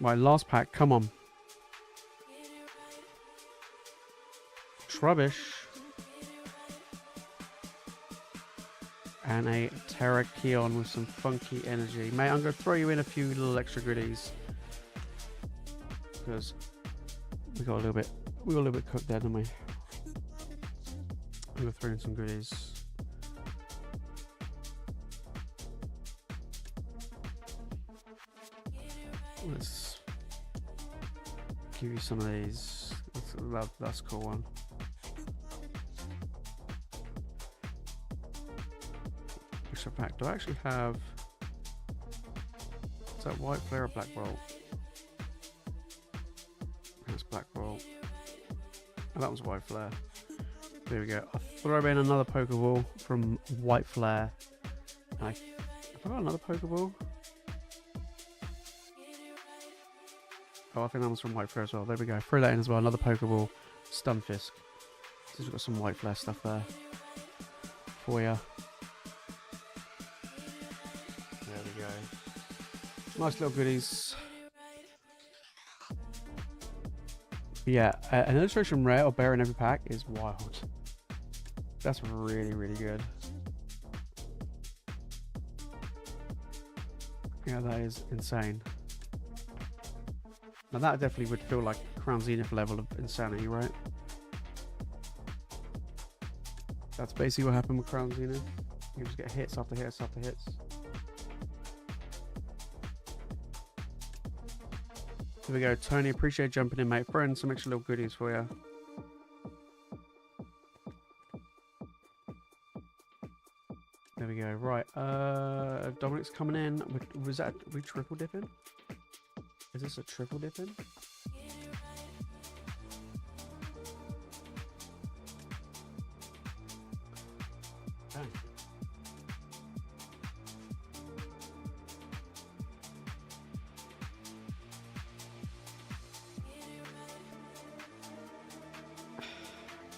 My last pack, come on. Trubbish. And a Terrakion with some funky energy. Mate, I'm going to throw you in a few little extra goodies. Because we got a little bit cooked there, didn't we? I'm going to throw in some goodies. Let's give you some of these. That's a cool one. Extra pack. Do I actually have? Is that White Flare or Black Bolt? That's Black Bolt. Oh, that was White Flare. There we go. I'll throw in another Pokeball from White Flare. Have I got another Pokeball? Oh, I think that one's from White Flare as well. There we go. Throw that in as well. Another Pokeball. Stunfisk. So we've got some White Flare stuff there for you. There we go. Nice little goodies. Yeah, an illustration rare or bear in every pack is wild. That's really, really good. Yeah, that is insane. Now that definitely would feel like Crown Zenith level of insanity, right? That's basically what happened with Crown Zenith. You just get hits after hits after hits. Here we go, Tony. Appreciate jumping in, mate. Friends, some extra little goodies for you. There we go. Right, Dominic's coming in. Was that we triple dipping? Is this a triple dipping? Dang.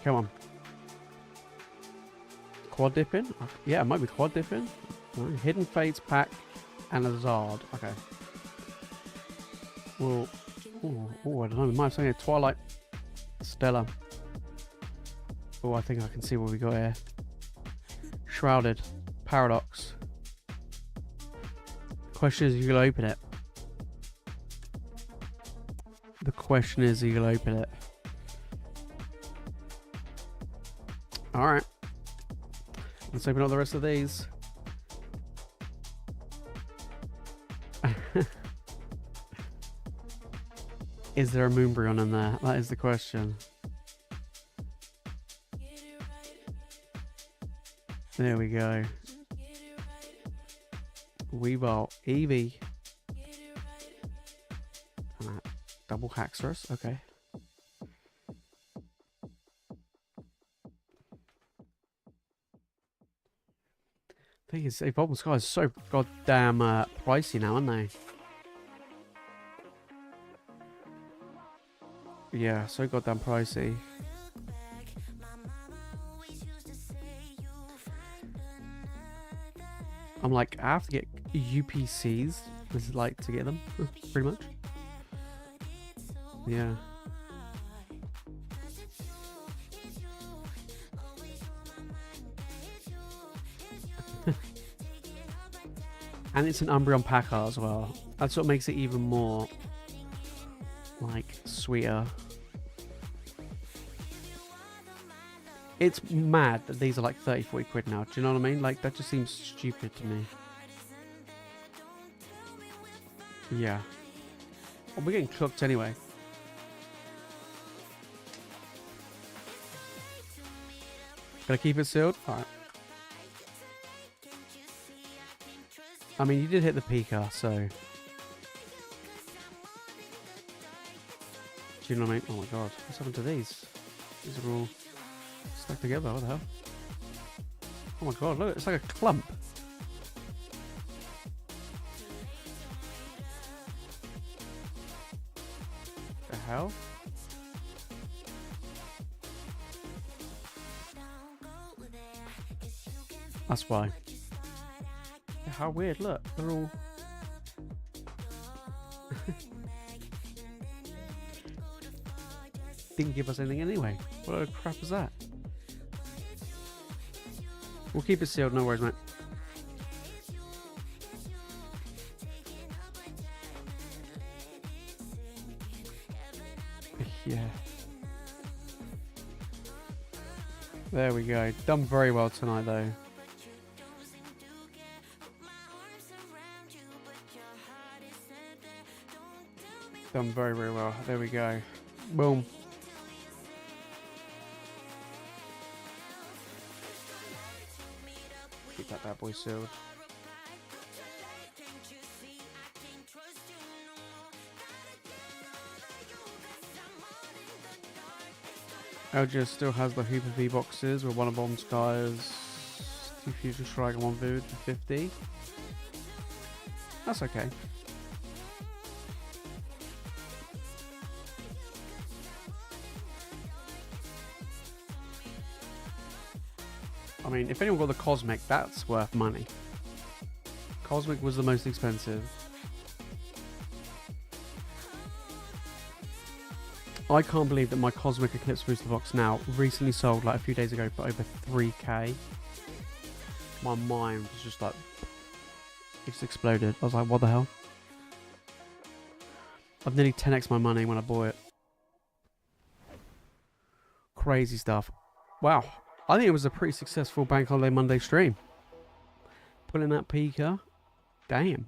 Come on. Quad dipping? Yeah, it might be quad dipping. Right. Hidden Fates pack and a Zard. Okay. Well, I don't know. We might have something here. Twilight. Stella. Oh, I think I can see what we got here. Shrouded. Paradox. Question is, are you going to open it? The question is, are you going to open it? Alright. Let's open up the rest of these. Is there a Moonbryon in there? That is the question. There we go. Weavile, Eevee. Double Haxorus, okay. Thing is, Evolving Sky is so goddamn pricey now, aren't they? Yeah, so goddamn pricey. I'm like, I have to get UPCs. This is like to get them, pretty much. Yeah. And it's an Umbreon pack art as well. That's what makes it even more like sweeter. It's mad that these are like 30-40 quid now. Do you know what I mean? Like, that just seems stupid to me. Yeah. Well, we're getting cooked anyway. Gotta keep it sealed? Alright. I mean, you did hit the Pika, so... Do you know what I mean? Oh my god, what's happened to these? These are all stuck together, what the hell? Oh my god, look, it's like a clump. The hell? That's why. Yeah, how weird, look, they're all... Didn't give us anything anyway. What a crap is that? We'll keep it sealed, no worries, mate. Yeah. There we go. Done very well tonight, though. Done very, very well. There we go. Boom. Keep that bad boy sealed. LJ still has the Hooper V boxes with one of Bomb Skies, 2 Future Strike and 1 Vood for 50. That's okay. I mean, if anyone got the Cosmic, that's worth money. Cosmic was the most expensive. I can't believe that my Cosmic Eclipse booster box now recently sold like a few days ago for over 3k. My mind was just like, it just exploded. I was like, what the hell? I've nearly 10x my money when I bought it. Crazy stuff. Wow. I think it was a pretty successful Bank Holiday Monday stream. Pulling that Pika. Damn.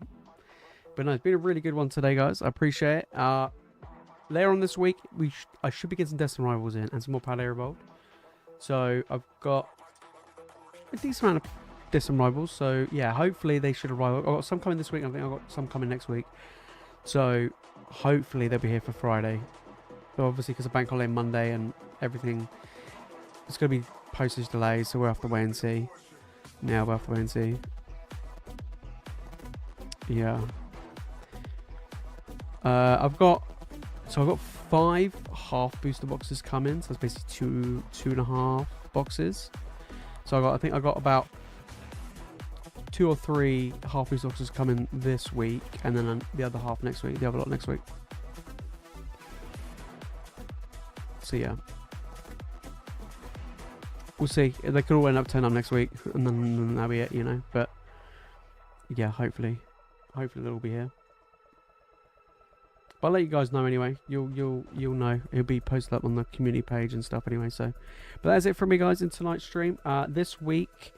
But no, it's been a really good one today, guys. I appreciate it. Later on this week, I should be getting some Destiny Rivals in and some more Paldea Evolved. So I've got a decent amount of Destiny Rivals. So yeah, hopefully they should arrive. I've got some coming this week. I think I've got some coming next week. So hopefully they'll be here for Friday. But obviously because of Bank Holiday Monday and everything, it's going to be postage delays. So we'll have to wait and see. Now we'll have to wait and see. Yeah. I've got 5 half booster boxes coming, so it's basically two and a half boxes. So I think I got about 2 or 3 half booster boxes coming this week, and then the other half next week, the other lot next week. So yeah, we'll see. They could all end up turning up next week, and then that'll be it, you know. But yeah, hopefully they'll all be here. But I'll let you guys know anyway. You'll know. It'll be posted up on the community page and stuff anyway. So, but that's it from me, guys, in tonight's stream. This week,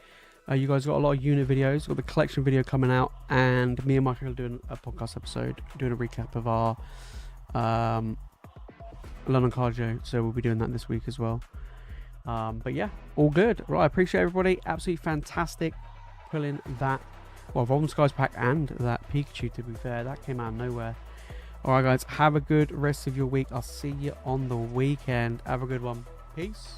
you guys got a lot of unit videos. Got the collection video coming out, and me and Mike are doing a podcast episode, doing a recap of our London Card Show. So we'll be doing that this week as well. But yeah, all good. Right, I appreciate everybody. Absolutely fantastic pulling that. Well, Evolving Skies pack and that Pikachu. To be fair, that came out of nowhere. Alright guys, have a good rest of your week. I'll see you on the weekend. Have a good one. Peace.